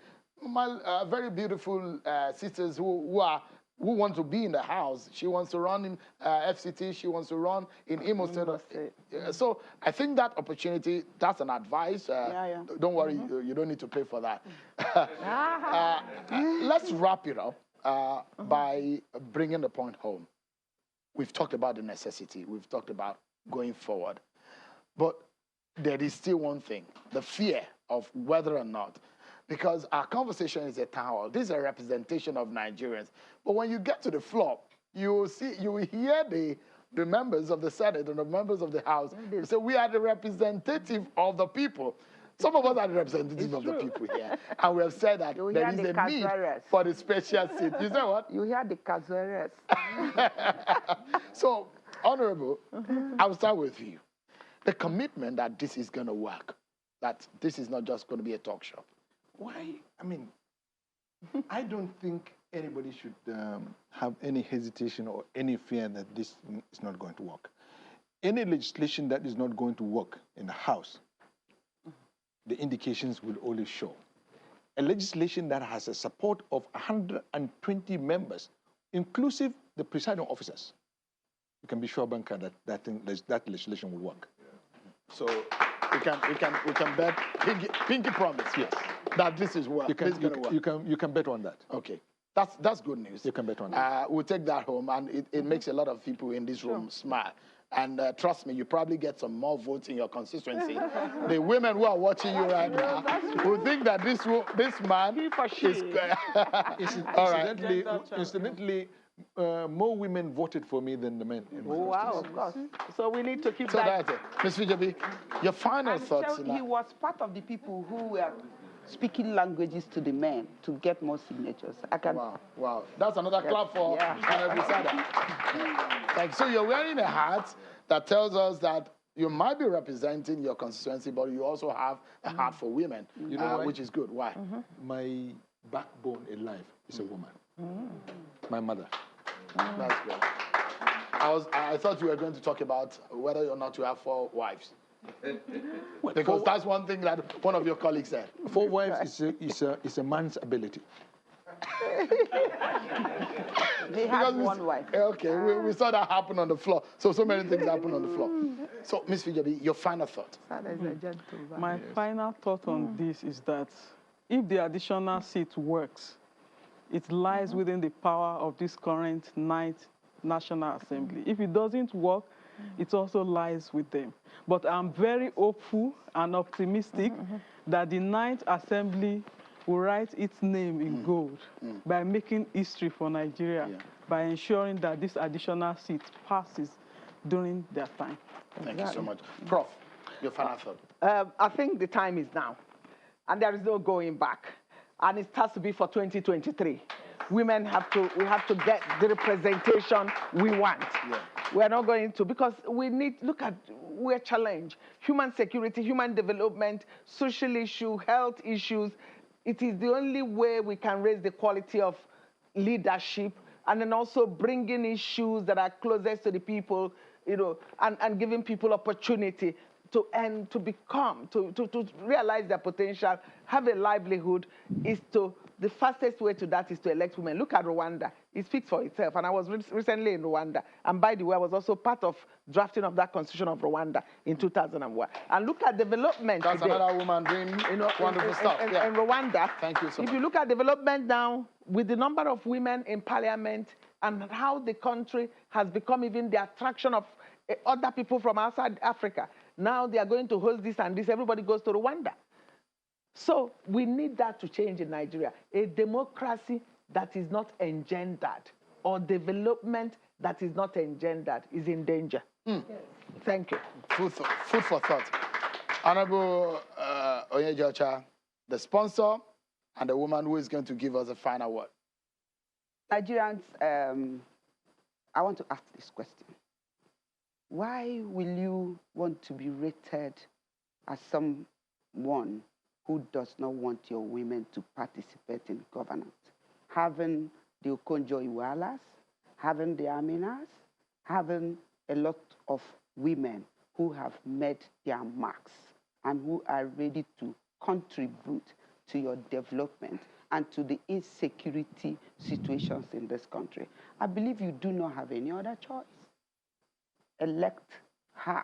[SPEAKER 1] very beautiful sisters who want to be in the house. She wants to run in FCT. She wants to run in Imo State. So I think that opportunity, that's an advice. Don't worry, you don't need to pay for that. Let's wrap it up by bringing the point home. We've talked about the necessity. We've talked about going forward. But there is still one thing, the fear of whether or not, because our conversation is a town hall. This is a representation of Nigerians. But when you get to the floor, you will hear the members of the Senate and the members of the House say, we are the representative of the people. Some of us are the representatives of the people here. And we have said that there is a need for the special seat. You say what?
[SPEAKER 8] You hear the Kazueres.
[SPEAKER 1] So, Honorable, I'll start with you. the commitment that this is going to work, that this is not just going to be a talk show?
[SPEAKER 16] Why? I mean, I don't think anybody should have any hesitation or any fear that this is not going to work. Any legislation that is not going to work in the House, the indications will always show. A legislation that has a support of 120 members, inclusive the presiding officers, you can be sure, Banker, that legislation will work.
[SPEAKER 1] So we can bet pinky promise, yes, that this is work.
[SPEAKER 16] You can bet on that.
[SPEAKER 1] Okay, that's good news.
[SPEAKER 16] You can bet on that.
[SPEAKER 1] We'll take that home, and it makes a lot of people in this room smile. And trust me, you probably get some more votes in your constituency. The women who are watching you right now who think that this man is... All right.
[SPEAKER 16] Incidentally, more women voted for me than the men.
[SPEAKER 15] Wow, of course. So we need to keep
[SPEAKER 1] so
[SPEAKER 15] that.
[SPEAKER 1] That's it. Ms. Fijabi, your final thoughts.
[SPEAKER 8] He was part of the people who were speaking languages to the men to get more signatures.
[SPEAKER 1] Wow. That's another clap for Honorable Sada. So you're wearing a hat that tells us that you might be representing your constituency, but you also have a heart for women, which is good. Why?
[SPEAKER 16] My backbone in life is a woman. My mother.
[SPEAKER 1] That's good. I thought you were going to talk about whether or not you have 4 wives. Because that's one thing that one of your colleagues said.
[SPEAKER 16] 4 wives is a man's ability.
[SPEAKER 8] They have one wife.
[SPEAKER 1] Okay, we saw that happen on the floor. So many things happen on the floor. So, Ms. Fijabi, your final thought.
[SPEAKER 14] My final thought on this is that if the additional seat works, it lies within the power of this current 9th National Assembly. If it doesn't work, it also lies with them. But I'm very hopeful and optimistic that the 9th Assembly will write its name in gold by making history for Nigeria, by ensuring that this additional seat passes during their time.
[SPEAKER 1] Thank you so much. Prof, your final thought.
[SPEAKER 15] I think the time is now, and there is no going back. And it has to be for 2023. Women we have to get the representation we want. We're not going to, because we need, we're challenged. Human security, human development, social issue, health issues. It is the only way we can raise the quality of leadership, and then also bringing issues that are closest to the people, and giving people opportunity to become, to realize their potential, have a livelihood. The fastest way to that is to elect women. Look at Rwanda. It speaks for itself. And I was recently in Rwanda. And by the way, I was also part of drafting of that constitution of Rwanda in 2001. And look at development
[SPEAKER 1] That's
[SPEAKER 15] today.
[SPEAKER 1] another woman doing wonderful stuff.
[SPEAKER 15] In Rwanda.
[SPEAKER 1] Thank you so much.
[SPEAKER 15] If you look at development now, with the number of women in parliament and how the country has become even the attraction of other people from outside Africa. Now they are going to host this and this. Everybody goes to Rwanda. So we need that to change in Nigeria. A democracy that is not engendered, or development that is not engendered, is in danger. Thank you.
[SPEAKER 1] Food for thought. Honorable Onyejocha, the sponsor and the woman who is going to give us a final word.
[SPEAKER 8] Nigerians, I want to ask this question. Why will you want to be rated as someone who does not want your women to participate in governance? Having the Okonjo-Iwealas, having the Aminas, having a lot of women who have made their marks and who are ready to contribute to your development and to the insecurity situations in this country. I believe you do not have any other choice. Elect her,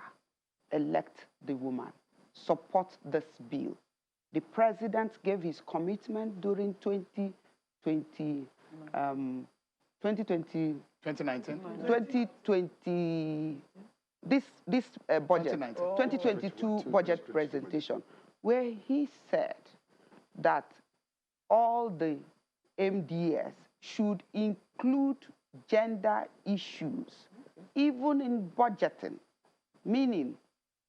[SPEAKER 8] elect the woman, support this bill. The president gave his commitment during 2019. 2022 budget presentation, where he said that all the MDS should include gender issues, even in budgeting, meaning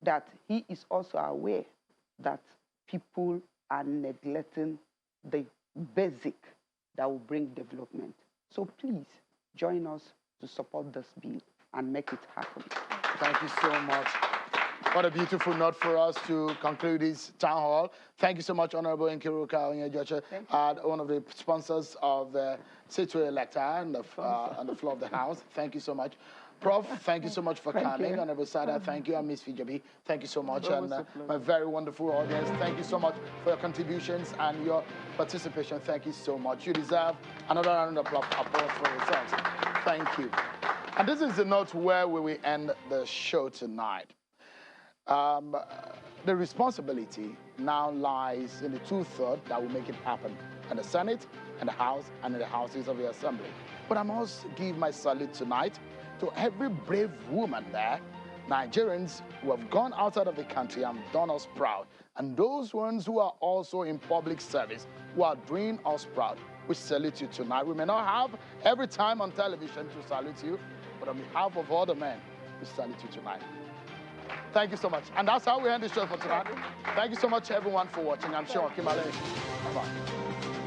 [SPEAKER 8] that he is also aware that people are neglecting the basic that will bring development. So please join us to support this bill and make it happen.
[SPEAKER 1] Thank you so much. What a beautiful note for us to conclude this town hall. Thank you so much, Honorable Nkiruka Onyejoche, one of the sponsors of the Situ Elector and the floor of the House. Thank you so much. Prof, thank you so much for coming. Honorable Sada, thank you. And Ms. Fijabi, thank you so much. And my very wonderful audience, thank you so much for your contributions and your participation. Thank you so much. You deserve another round of applause for yourselves. Thank you. And this is the note where we will end the show tonight. The responsibility now lies in the two-thirds that will make it happen, in the Senate, in the House, and in the houses of the Assembly. But I must give my salute tonight to every brave woman there, Nigerians who have gone outside of the country and done us proud, and those ones who are also in public service, who are doing us proud. We salute you tonight. We may not have every time on television to salute you, but on behalf of all the men, we salute you tonight. Thank you so much. And that's how we end the show for tonight. Thank you so much, everyone, for watching. I'm sure Kimale. Bye-bye.